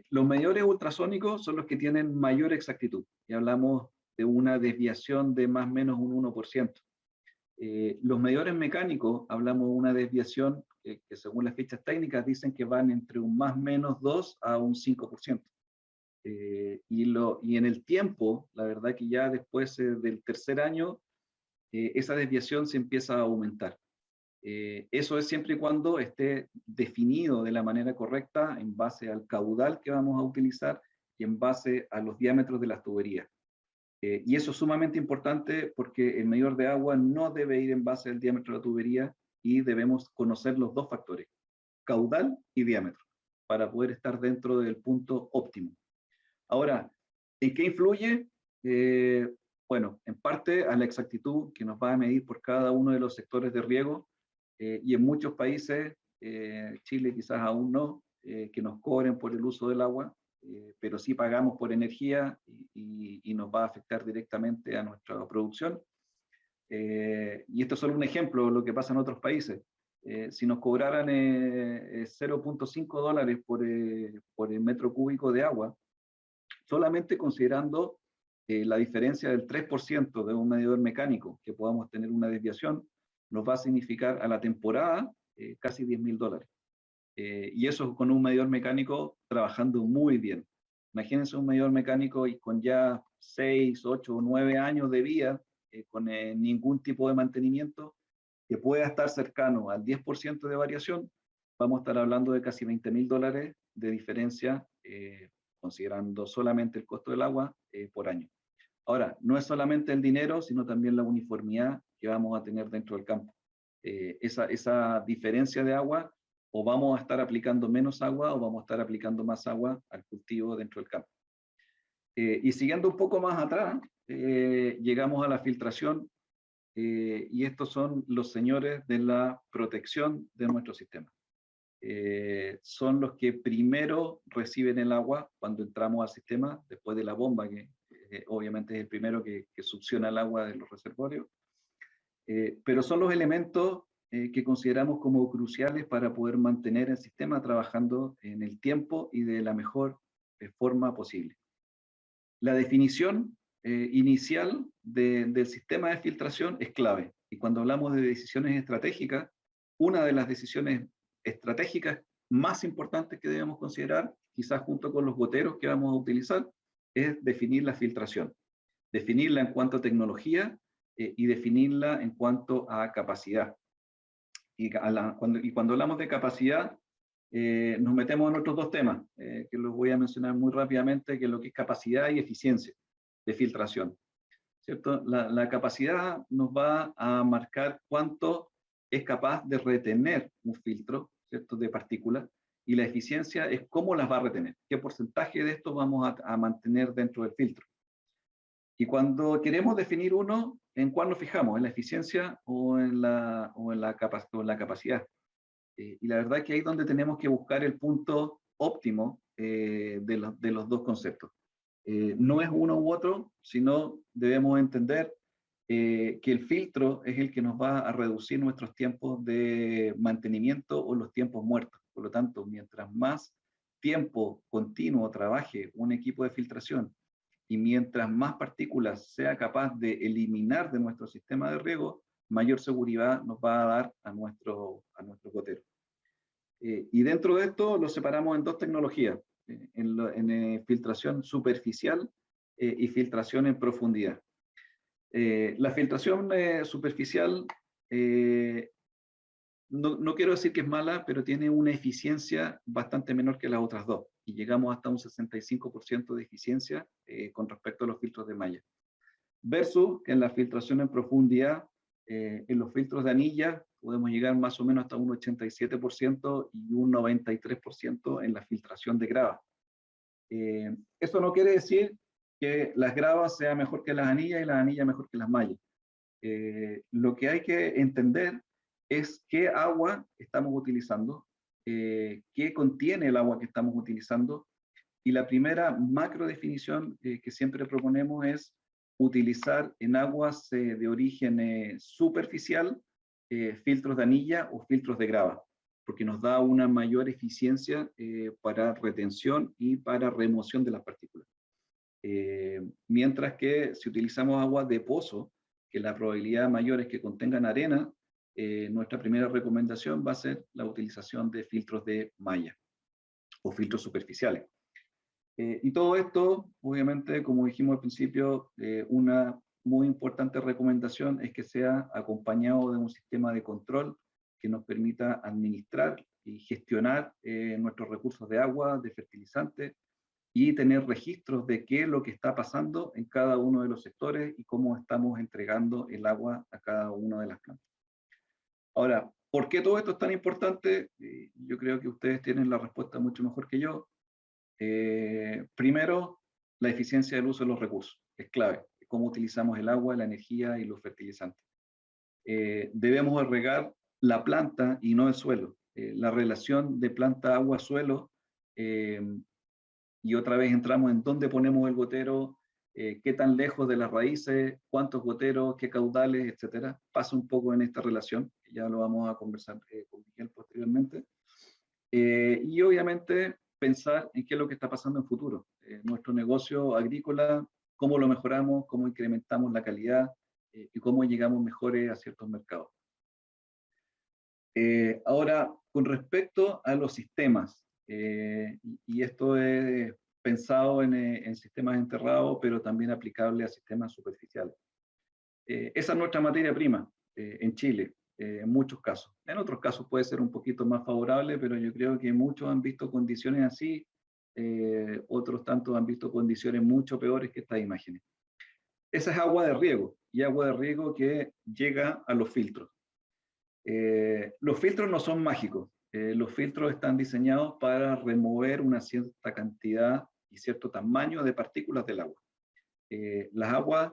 Speaker 2: Los medidores ultrasónicos son los que tienen mayor exactitud, y hablamos de una desviación de más o menos un 1%. Los medidores mecánicos, hablamos de una desviación que según las fichas técnicas dicen que van entre un más menos 2 a un 5%. Y en el tiempo, la verdad que ya después del tercer año, esa desviación se empieza a aumentar. Eso es siempre y cuando esté definido de la manera correcta en base al caudal que vamos a utilizar y en base a los diámetros de las tuberías. Y eso es sumamente importante porque el medidor de agua no debe ir en base al diámetro de la tubería y debemos conocer los dos factores, caudal y diámetro, para poder estar dentro del punto óptimo. Ahora, ¿en qué influye? Bueno, en parte a la exactitud que nos va a medir por cada uno de los sectores de riego, y en muchos países, Chile quizás aún no, que nos cobren por el uso del agua, pero sí pagamos por energía y nos va a afectar directamente a nuestra producción. Y esto es solo un ejemplo de lo que pasa en otros países. Si nos cobraran $0.5 por el metro cúbico de agua, solamente considerando la diferencia del 3% de un medidor mecánico, que podamos tener una desviación, nos va a significar a la temporada casi $10.000. Y eso con un medidor mecánico trabajando muy bien. Imagínense un medidor mecánico y con ya 6, 8 o 9 años de vida, con ningún tipo de mantenimiento, que pueda estar cercano al 10% de variación, vamos a estar hablando de casi $20.000 de diferencia, considerando solamente el costo del agua por año. Ahora, no es solamente el dinero, sino también la uniformidad que vamos a tener dentro del campo. Esa diferencia de agua, o vamos a estar aplicando menos agua o vamos a estar aplicando más agua al cultivo dentro del campo. Y siguiendo un poco más atrás, llegamos a la filtración, y estos son los señores de la protección de nuestro sistema. Son los que primero reciben el agua cuando entramos al sistema, después de la bomba, que obviamente es el primero que succiona el agua de los reservorios. Pero son los elementos que consideramos como cruciales para poder mantener el sistema trabajando en el tiempo y de la mejor forma posible. La definición inicial del sistema de filtración es clave. Y cuando hablamos de decisiones estratégicas, una de las decisiones estratégicas más importantes que debemos considerar, quizás junto con los goteros que vamos a utilizar, es definir la filtración. Definirla en cuanto a tecnología y definirla en cuanto a capacidad. Y cuando hablamos de capacidad, nos metemos en otros dos temas, que los voy a mencionar muy rápidamente, que es lo que es capacidad y eficiencia de filtración. ¿Cierto? La capacidad nos va a marcar cuánto es capaz de retener un filtro, ¿cierto?, de partículas, y la eficiencia es cómo las va a retener, qué porcentaje de esto vamos a mantener dentro del filtro. Y cuando queremos definir uno, ¿en cuál nos fijamos? ¿En la eficiencia o en la capacidad? Y la verdad es que ahí es donde tenemos que buscar el punto óptimo de los dos conceptos. No es uno u otro, sino debemos entender que el filtro es el que nos va a reducir nuestros tiempos de mantenimiento o los tiempos muertos. Por lo tanto, mientras más tiempo continuo trabaje un equipo de filtración y mientras más partículas sea capaz de eliminar de nuestro sistema de riego, mayor seguridad nos va a dar a nuestro gotero. Y dentro de esto lo separamos en dos tecnologías, en filtración superficial y filtración en profundidad. La filtración superficial, no quiero decir que es mala, pero tiene una eficiencia bastante menor que las otras dos, y llegamos hasta un 65% de eficiencia con respecto a los filtros de malla. Versus que en la filtración en profundidad, en los filtros de anilla, podemos llegar más o menos hasta un 87% y un 93% en la filtración de grava. Eso no quiere decir que las gravas sean mejor que las anillas y las anillas mejor que las mallas. Lo que hay que entender es qué agua estamos utilizando, qué contiene el agua que estamos utilizando, y la primera macro definición que siempre proponemos es utilizar en aguas de origen superficial filtros de anilla o filtros de grava, porque nos da una mayor eficiencia para retención y para remoción de las partículas. Mientras que si utilizamos agua de pozo, que la probabilidad mayor es que contengan arena, nuestra primera recomendación va a ser la utilización de filtros de malla o filtros superficiales. Y todo esto, obviamente, como dijimos al principio, una muy importante recomendación es que sea acompañado de un sistema de control que nos permita administrar y gestionar nuestros recursos de agua, de fertilizantes, y tener registros de qué es lo que está pasando en cada uno de los sectores y cómo estamos entregando el agua a cada una de las plantas. Ahora, ¿por qué todo esto es tan importante? Yo creo que ustedes tienen la respuesta mucho mejor que yo. Primero, la eficiencia del uso de los recursos, es clave, cómo utilizamos el agua, la energía y los fertilizantes. Debemos regar la planta y no el suelo. La relación de planta, agua, suelo, y otra vez entramos en dónde ponemos el gotero, qué tan lejos de las raíces, cuántos goteros, qué caudales, etcétera. Pasa un poco en esta relación, que ya lo vamos a conversar con Miguel posteriormente. Y obviamente pensar en qué es lo que está pasando en futuro. Nuestro negocio agrícola, cómo lo mejoramos, cómo incrementamos la calidad y cómo llegamos mejores a ciertos mercados. Ahora, con respecto a los sistemas, y esto es pensado en sistemas enterrados, pero también aplicable a sistemas superficiales. Esa es nuestra materia prima en Chile, en muchos casos. En otros casos puede ser un poquito más favorable, pero yo creo que muchos han visto condiciones así, otros tantos han visto condiciones mucho peores que estas imágenes. Esa es agua de riego, y agua de riego que llega a los filtros. Los filtros no son mágicos, los filtros están diseñados para remover una cierta cantidad y cierto tamaño de partículas del agua. Las aguas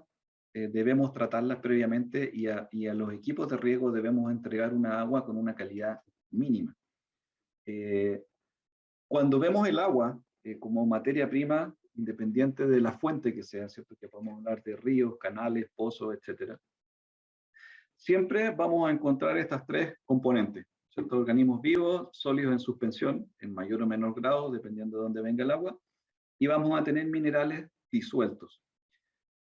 Speaker 2: debemos tratarlas previamente y a los equipos de riego debemos entregar una agua con una calidad mínima. Cuando vemos el agua como materia prima, independiente de la fuente que sea, ¿cierto? Que podemos hablar de ríos, canales, pozos, etcétera. Siempre vamos a encontrar estas tres componentes, ¿cierto? Organismos vivos, sólidos en suspensión, en mayor o menor grado, dependiendo de dónde venga el agua, y vamos a tener minerales disueltos.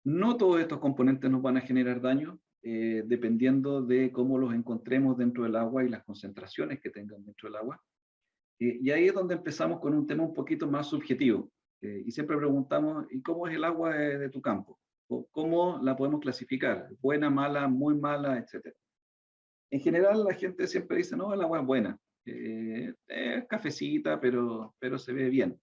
Speaker 2: No todos estos componentes nos van a generar daño, dependiendo de cómo los encontremos dentro del agua y las concentraciones que tengan dentro del agua. Y ahí es donde empezamos con un tema un poquito más subjetivo. Y siempre preguntamos, ¿y cómo es el agua de tu campo? ¿Cómo la podemos clasificar? ¿Buena, mala, muy mala, etcétera? En general la gente siempre dice, no, el agua es buena. Es cafecita, pero se ve bien.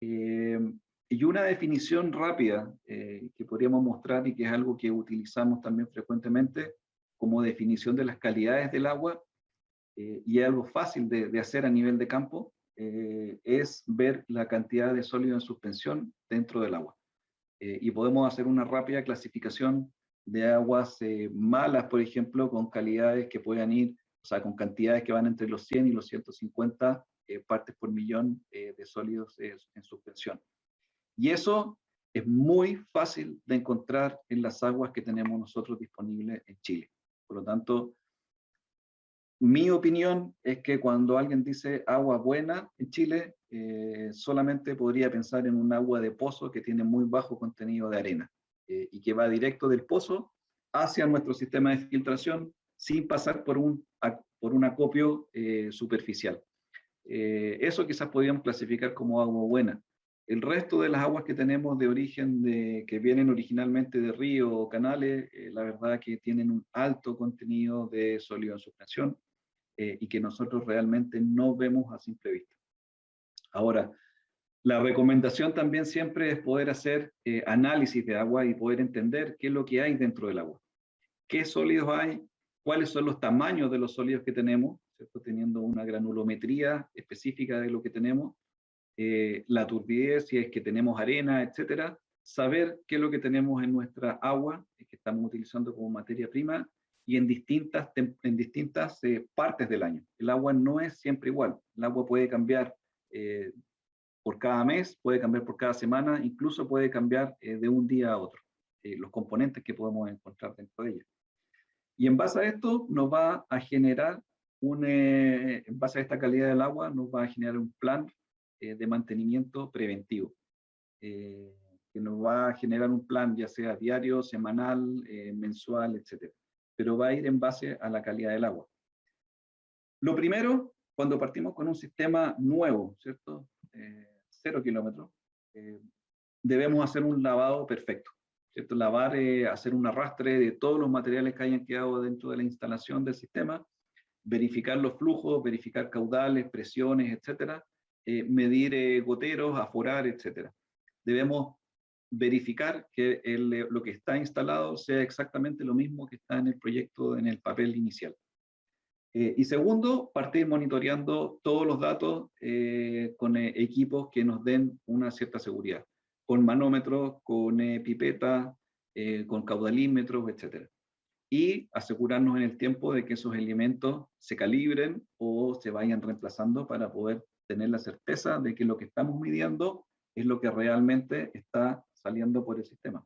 Speaker 2: Y una definición rápida que podríamos mostrar y que es algo que utilizamos también frecuentemente como definición de las calidades del agua, y es algo fácil de hacer a nivel de campo, es ver la cantidad de sólido en suspensión dentro del agua. Y podemos hacer una rápida clasificación de aguas malas, por ejemplo, con calidades que puedan ir, o sea, con cantidades que van entre los 100 y los 150 partes por millón de sólidos en suspensión. Y eso es muy fácil de encontrar en las aguas que tenemos nosotros disponibles en Chile. Por lo tanto, mi opinión es que cuando alguien dice agua buena en Chile, solamente podría pensar en un agua de pozo que tiene muy bajo contenido de arena y que va directo del pozo hacia nuestro sistema de filtración sin pasar por un acopio superficial. Eso quizás podríamos clasificar como agua buena. El resto de las aguas que tenemos de origen, que vienen originalmente de ríos o canales, la verdad que tienen un alto contenido de sólido en suspensión, y que nosotros realmente no vemos a simple vista. Ahora, la recomendación también siempre es poder hacer análisis de agua y poder entender qué es lo que hay dentro del agua. ¿Qué sólidos hay? ¿Cuáles son los tamaños de los sólidos que tenemos? ¿Cierto? Teniendo una granulometría específica de lo que tenemos, la turbidez, si es que tenemos arena, etcétera. Saber qué es lo que tenemos en nuestra agua, que estamos utilizando como materia prima, y en distintas partes del año. El agua no es siempre igual. El agua puede cambiar por cada mes, puede cambiar por cada semana, incluso puede cambiar de un día a otro, los componentes que podemos encontrar dentro de ella. Y en base a esto nos va a generar, en base a esta calidad del agua, nos va a generar un plan de mantenimiento preventivo. que nos va a generar un plan, ya sea diario, semanal, mensual, etc. Pero va a ir en base a la calidad del agua. Lo primero, cuando partimos con un sistema nuevo, ¿cierto? 0 kilómetros, debemos hacer un lavado perfecto, ¿cierto? Lavar, hacer un arrastre de todos los materiales que hayan quedado dentro de la instalación del sistema, verificar los flujos, verificar caudales, presiones, etcétera, medir goteros, aforar, etcétera. Debemos verificar que lo que está instalado sea exactamente lo mismo que está en el proyecto, en el papel inicial. Y segundo, partir monitoreando todos los datos con equipos que nos den una cierta seguridad, con manómetros, con pipetas, con caudalímetros, etc. Y asegurarnos en el tiempo de que esos elementos se calibren o se vayan reemplazando para poder tener la certeza de que lo que estamos midiendo es lo que realmente está saliendo por el sistema.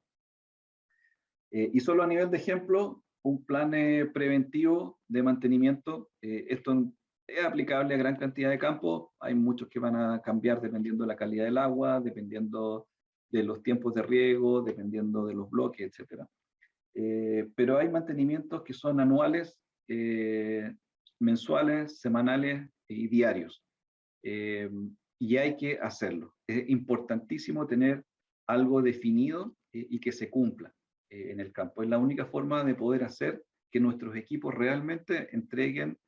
Speaker 2: Y solo a nivel de ejemplo, un plan preventivo de mantenimiento, esto es aplicable a gran cantidad de campos, hay muchos que van a cambiar dependiendo de la calidad del agua, dependiendo de los tiempos de riego, dependiendo de los bloques, etc. Pero hay mantenimientos que son anuales, mensuales, semanales y diarios. Y hay que hacerlo. Es importantísimo tener algo definido y que se cumpla en el campo. Es la única forma de poder hacer que nuestros equipos realmente entreguen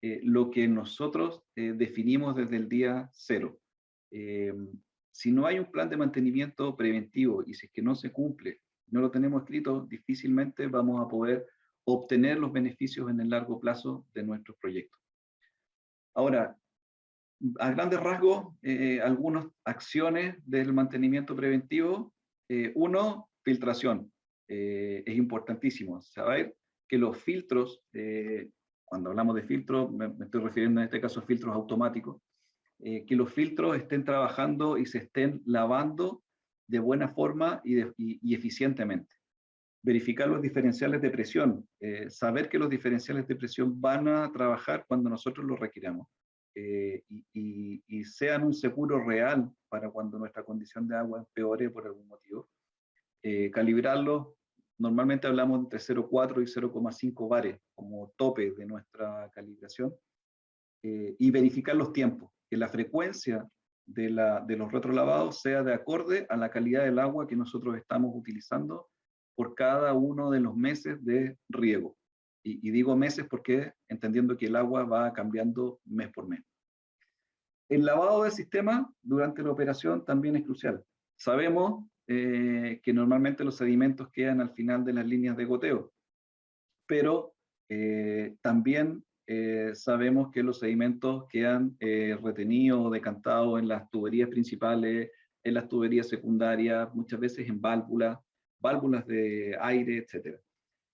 Speaker 2: lo que nosotros definimos desde el día cero. Si no hay un plan de mantenimiento preventivo y si es que no se cumple, no lo tenemos escrito, difícilmente vamos a poder obtener los beneficios en el largo plazo de nuestros proyectos. Ahora, a grandes rasgos, algunas acciones del mantenimiento preventivo. Uno, filtración. Es importantísimo saber que los filtros, cuando hablamos de filtros, me estoy refiriendo en este caso a filtros automáticos, que los filtros estén trabajando y se estén lavando de buena forma y eficientemente. Verificar los diferenciales de presión, saber que los diferenciales de presión van a trabajar cuando nosotros los requiramos. Y sean un seguro real para cuando nuestra condición de agua empeore por algún motivo. Calibrarlos, normalmente hablamos entre 0,4 y 0,5 bares como tope de nuestra calibración, y verificar los tiempos, que la frecuencia de los retrolavados sea de acorde a la calidad del agua que nosotros estamos utilizando por cada uno de los meses de riego. Y digo meses porque entendiendo que el agua va cambiando mes por mes. El lavado del sistema durante la operación también es crucial. Sabemos que normalmente los sedimentos quedan al final de las líneas de goteo, pero también sabemos que los sedimentos quedan retenidos o decantados en las tuberías principales, en las tuberías secundarias, muchas veces en válvulas de aire, etc.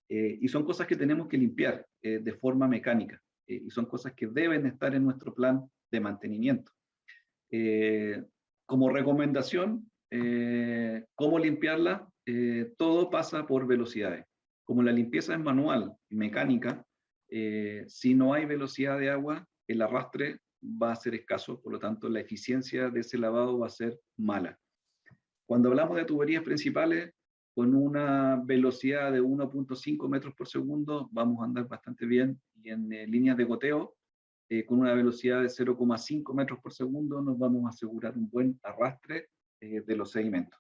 Speaker 2: Y son cosas que tenemos que limpiar de forma mecánica, y son cosas que deben estar en nuestro plan de mantenimiento. Como recomendación, ¿cómo limpiarla? Todo pasa por velocidades. Como la limpieza es manual y mecánica, si no hay velocidad de agua, el arrastre va a ser escaso, por lo tanto la eficiencia de ese lavado va a ser mala. Cuando hablamos de tuberías principales, con una velocidad de 1.5 metros por segundo, vamos a andar bastante bien, y en líneas de goteo, con una velocidad de 0,5 metros por segundo, nos vamos a asegurar un buen arrastre de los sedimentos.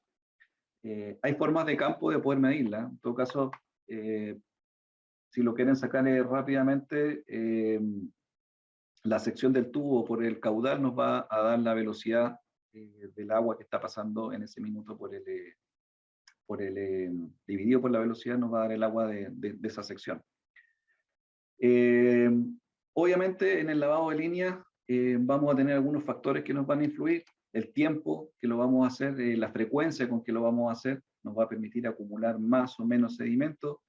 Speaker 2: Hay formas de campo de poder medirla. En todo caso, si lo quieren sacar rápidamente, la sección del tubo por el caudal nos va a dar la velocidad del agua que está pasando en ese minuto dividido por la velocidad, nos va a dar el agua de esa sección. Obviamente en el lavado de líneas vamos a tener algunos factores que nos van a influir. El tiempo que lo vamos a hacer, la frecuencia con que lo vamos a hacer, nos va a permitir acumular más o menos sedimento.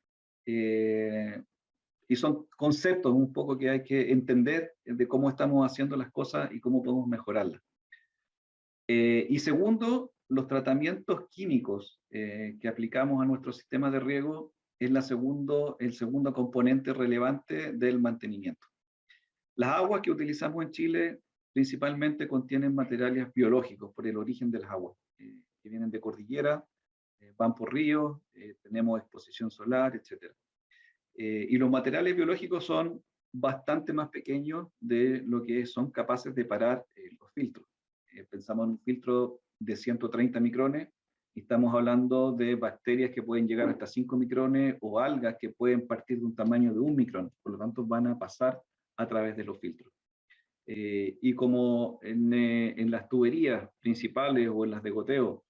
Speaker 2: Y son conceptos un poco que hay que entender de cómo estamos haciendo las cosas y cómo podemos mejorarlas. Y segundo, los tratamientos químicos que aplicamos a nuestro sistema de riego es el segundo componente relevante del mantenimiento. Las aguas que utilizamos en Chile principalmente contienen materiales biológicos por el origen de las aguas, que vienen de cordillera, van por ríos, tenemos exposición solar, etc. Y los materiales biológicos son bastante más pequeños de lo que son capaces de parar los filtros. Pensamos en un filtro de 130 micrones y estamos hablando de bacterias que pueden llegar hasta 5 micrones o algas que pueden partir de un tamaño de 1 micrón, por lo tanto van a pasar a través de los filtros. Y como en las tuberías principales o en las de goteo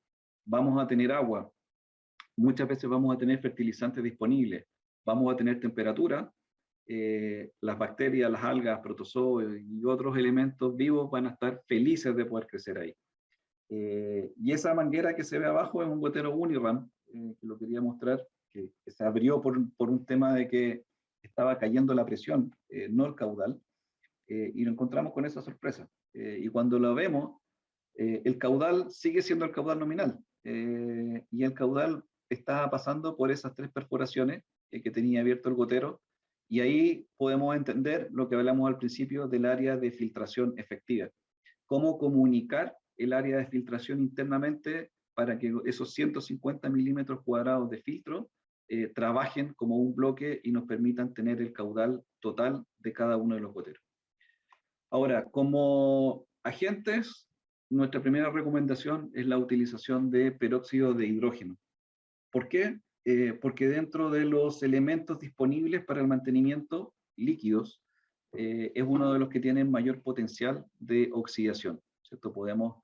Speaker 2: vamos a tener agua, muchas veces vamos a tener fertilizantes disponibles, vamos a tener temperatura, las bacterias, las algas, protozoos y otros elementos vivos van a estar felices de poder crecer ahí. Y esa manguera que se ve abajo es un gotero Uniram, que lo quería mostrar, que se abrió por un tema de que estaba cayendo la presión, no el caudal, y lo encontramos con esa sorpresa. Y cuando lo vemos, el caudal sigue siendo el caudal nominal, y el caudal está pasando por esas 3 perforaciones que tenía abierto el gotero, y ahí podemos entender lo que hablamos al principio del área de filtración efectiva. Cómo comunicar el área de filtración internamente para que esos 150 milímetros cuadrados de filtro trabajen como un bloque y nos permitan tener el caudal total de cada uno de los goteros. Ahora, como agentes, nuestra primera recomendación es la utilización de peróxido de hidrógeno. ¿Por qué? Porque dentro de los elementos disponibles para el mantenimiento líquidos, es uno de los que tienen mayor potencial de oxidación, ¿cierto? Podemos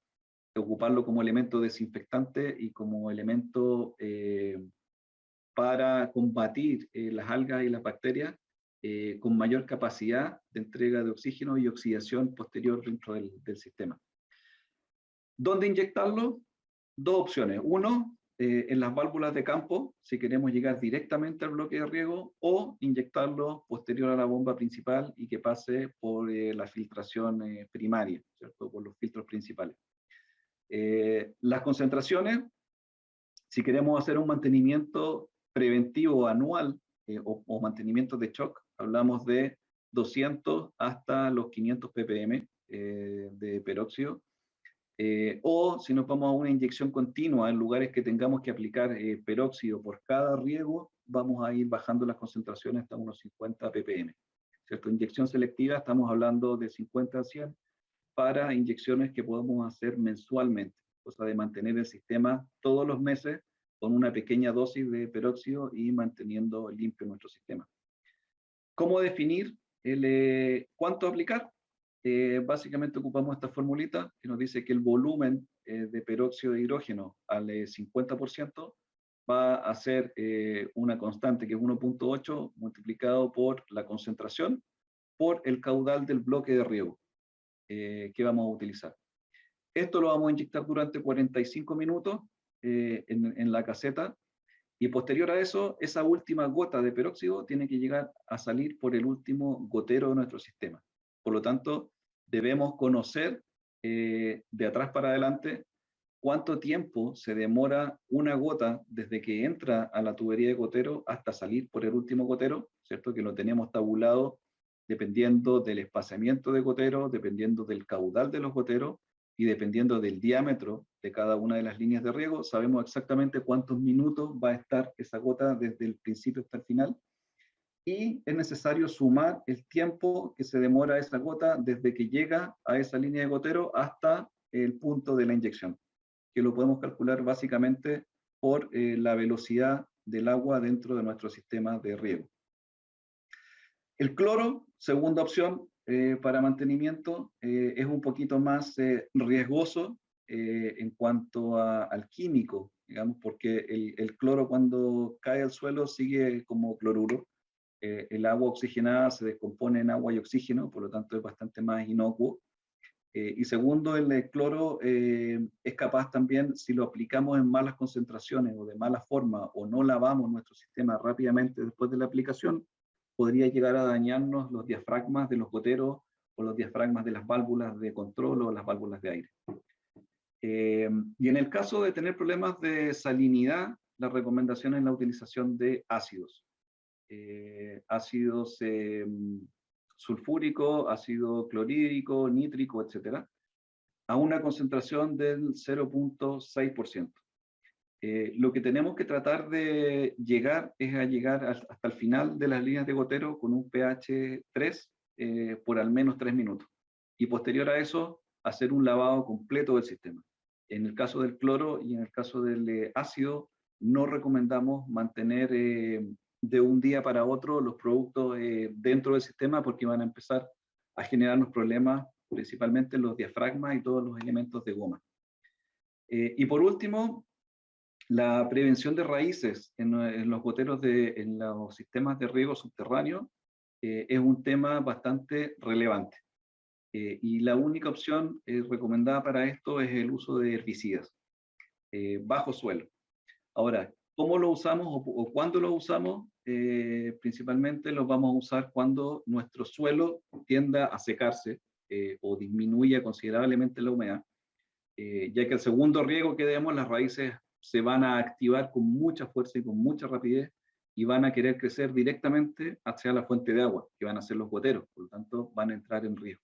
Speaker 2: ocuparlo como elemento desinfectante y como elemento para combatir las algas y las bacterias con mayor capacidad de entrega de oxígeno y oxidación posterior dentro del sistema. ¿Dónde inyectarlo? 2 opciones. Uno, en las válvulas de campo, si queremos llegar directamente al bloque de riego, o inyectarlo posterior a la bomba principal y que pase por la filtración primaria, ¿cierto? Por los filtros principales. Las concentraciones, si queremos hacer un mantenimiento preventivo anual o mantenimiento de shock, hablamos de 200 hasta los 500 ppm de peróxido. O si nos vamos a una inyección continua en lugares que tengamos que aplicar peróxido por cada riego, vamos a ir bajando las concentraciones hasta unos 50 ppm. ¿Cierto? Inyección selectiva, estamos hablando de 50 a 100 para inyecciones que podemos hacer mensualmente, cosa de mantener el sistema todos los meses con una pequeña dosis de peróxido y manteniendo limpio nuestro sistema. ¿Cómo definir cuánto aplicar? Básicamente ocupamos esta formulita que nos dice que el volumen de peróxido de hidrógeno al 50% va a ser una constante que es 1.8 multiplicado por la concentración por el caudal del bloque de riego que vamos a utilizar. Esto lo vamos a inyectar durante 45 minutos en la caseta, y posterior a eso, esa última gota de peróxido tiene que llegar a salir por el último gotero de nuestro sistema. Por lo tanto, debemos conocer de atrás para adelante cuánto tiempo se demora una gota desde que entra a la tubería de gotero hasta salir por el último gotero, ¿cierto? Que lo tenemos tabulado dependiendo del espaciamiento de gotero, dependiendo del caudal de los goteros y dependiendo del diámetro de cada una de las líneas de riego. Sabemos exactamente cuántos minutos va a estar esa gota desde el principio hasta el final. Y es necesario sumar el tiempo que se demora esa gota desde que llega a esa línea de gotero hasta el punto de la inyección, que lo podemos calcular básicamente por la velocidad del agua dentro de nuestro sistema de riego. El cloro, segunda opción para mantenimiento, es un poquito más riesgoso en cuanto al químico, digamos, porque el cloro cuando cae al suelo sigue como cloruro. El agua oxigenada se descompone en agua y oxígeno, por lo tanto es bastante más inocuo. Y segundo, el cloro es capaz también, si lo aplicamos en malas concentraciones o de mala forma, o no lavamos nuestro sistema rápidamente después de la aplicación, podría llegar a dañarnos los diafragmas de los goteros o los diafragmas de las válvulas de control o las válvulas de aire. Y en el caso de tener problemas de salinidad, la recomendación es la utilización de ácidos. Ácidos sulfúrico, ácido clorhídrico, nítrico, etc., a una concentración del 0.6%. Lo que tenemos que tratar de llegar es a llegar hasta el final de las líneas de gotero con un pH 3 por al menos 3 minutos. Y posterior a eso, hacer un lavado completo del sistema. En el caso del cloro y en el caso del ácido, no recomendamos mantener de un día para otro los productos dentro del sistema porque van a empezar a generarnos problemas, principalmente en los diafragmas y todos los elementos de goma. Y por último, la prevención de raíces en los goteros en los sistemas de riego subterráneo es un tema bastante relevante. Y la única opción recomendada para esto es el uso de herbicidas bajo suelo. Ahora, ¿cómo lo usamos o cuándo lo usamos? Principalmente lo vamos a usar cuando nuestro suelo tienda a secarse o disminuya considerablemente la humedad, ya que el segundo riego que demos, las raíces se van a activar con mucha fuerza y con mucha rapidez y van a querer crecer directamente hacia la fuente de agua, que van a ser los goteros, por lo tanto van a entrar en riesgo.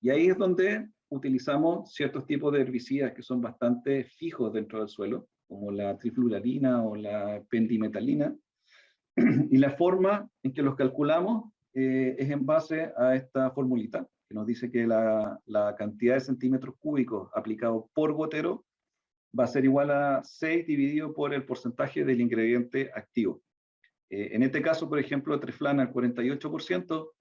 Speaker 2: Y ahí es donde utilizamos ciertos tipos de herbicidas que son bastante fijos dentro del suelo, como la trifluoralina o la pendimetalina, y la forma en que los calculamos es en base a esta formulita, que nos dice que la cantidad de centímetros cúbicos aplicado por gotero va a ser igual a 6 dividido por el porcentaje del ingrediente activo. En este caso, por ejemplo, Treflan al 48%,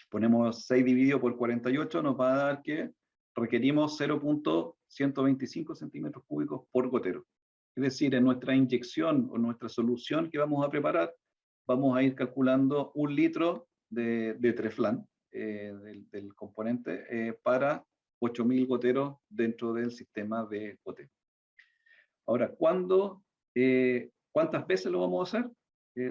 Speaker 2: ponemos 6 dividido por 48, nos va a dar que requerimos 0.125 centímetros cúbicos por gotero. Es decir, en nuestra inyección o nuestra solución que vamos a preparar, vamos a ir calculando 1 litro de Treflan, del componente, para 8.000 goteros dentro del sistema de goteo. Ahora, ¿cuántas veces lo vamos a hacer?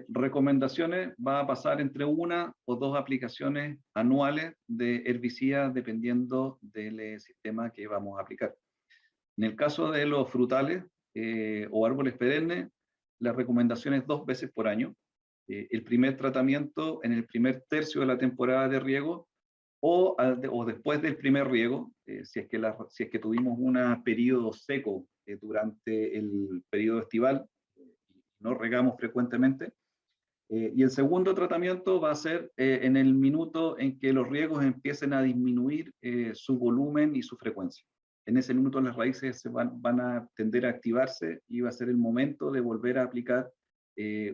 Speaker 2: Recomendaciones, va a pasar entre 1 o 2 aplicaciones anuales de herbicidas dependiendo del sistema que vamos a aplicar. En el caso de los frutales o árboles perennes, la recomendación es 2 veces por año. El primer tratamiento en el primer tercio de la temporada de riego o después del primer riego, si es que tuvimos un periodo seco durante el periodo estival, no regamos frecuentemente. Y el segundo tratamiento va a ser en el minuto en que los riegos empiecen a disminuir su volumen y su frecuencia. En ese minuto las raíces van a tender a activarse y va a ser el momento de volver a aplicar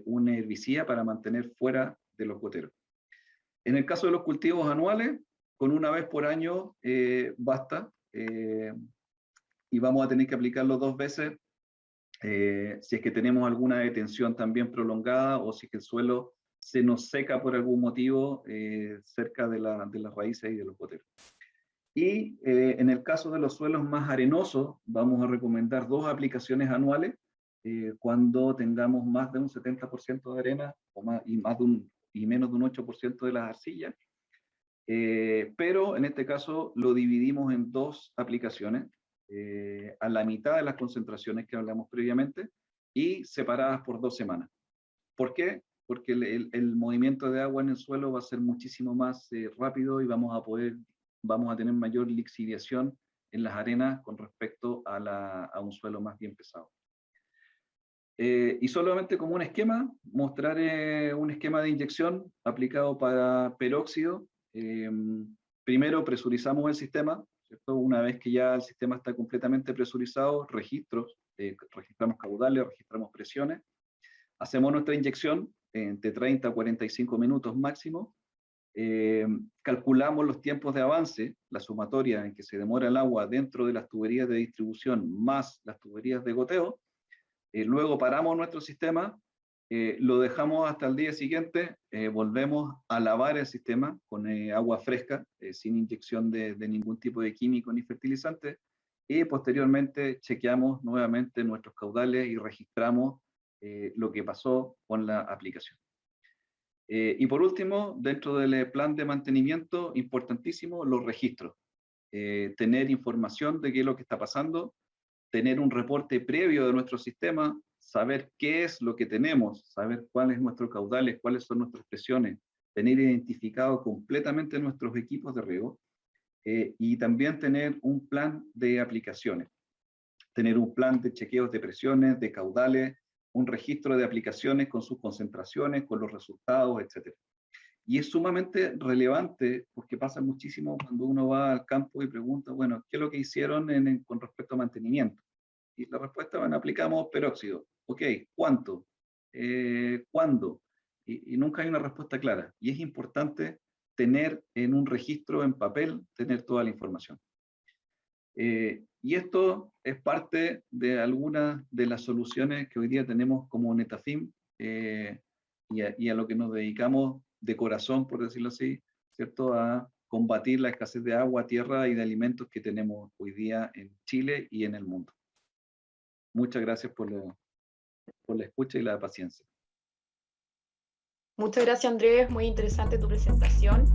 Speaker 2: un herbicida para mantener fuera de los goteros. En el caso de los cultivos anuales, con 1 vez por año basta, y vamos a tener que aplicarlo 2 veces si es que tenemos alguna detención también prolongada o si es que el suelo se nos seca por algún motivo cerca de las raíces y de los goteros. Y en el caso de los suelos más arenosos, vamos a recomendar 2 aplicaciones anuales cuando tengamos más de un 70% de arena y menos de un 8% de las arcillas. Pero en este caso lo dividimos en 2 aplicaciones, a la mitad de las concentraciones que hablamos previamente y separadas por 2 semanas. ¿Por qué? Porque el movimiento de agua en el suelo va a ser muchísimo más rápido y vamos a tener mayor lixiviación en las arenas con respecto a un suelo más bien pesado. Y solamente como un esquema, mostrar un esquema de inyección aplicado para peróxido. Primero presurizamos el sistema, ¿cierto? Una vez que ya el sistema está completamente presurizado, registramos caudales, registramos presiones, hacemos nuestra inyección entre 30 a 45 minutos máximo, calculamos los tiempos de avance, la sumatoria en que se demora el agua dentro de las tuberías de distribución más las tuberías de goteo, luego paramos nuestro sistema, lo dejamos hasta el día siguiente, volvemos a lavar el sistema con agua fresca, sin inyección de ningún tipo de químico ni fertilizante, y posteriormente chequeamos nuevamente nuestros caudales y registramos lo que pasó con la aplicación. Y por último, dentro del plan de mantenimiento, importantísimo, los registros. Tener información de qué es lo que está pasando, tener un reporte previo de nuestro sistema, saber qué es lo que tenemos, saber cuál es nuestro caudales, cuáles son nuestras presiones, tener identificado completamente nuestros equipos de riego y también tener un plan de aplicaciones. tener un plan de chequeos de presiones, de caudales, un registro de aplicaciones con sus concentraciones, con los resultados, etc. Y es sumamente relevante porque pasa muchísimo cuando uno va al campo y pregunta, bueno, ¿qué es lo que hicieron con respecto a mantenimiento? Y la respuesta, bueno, aplicamos peróxido. Ok, ¿cuánto? ¿Cuándo? Y nunca hay una respuesta clara. Y es importante tener en un registro en papel, tener toda la información. Y esto es parte de algunas de las soluciones que hoy día tenemos como Netafim y a lo que nos dedicamos de corazón, por decirlo así, ¿cierto? A combatir la escasez de agua, tierra y de alimentos que tenemos hoy día en Chile y en el mundo. Muchas gracias por la escucha y la paciencia.
Speaker 1: Muchas gracias, Andrés. Muy interesante tu presentación.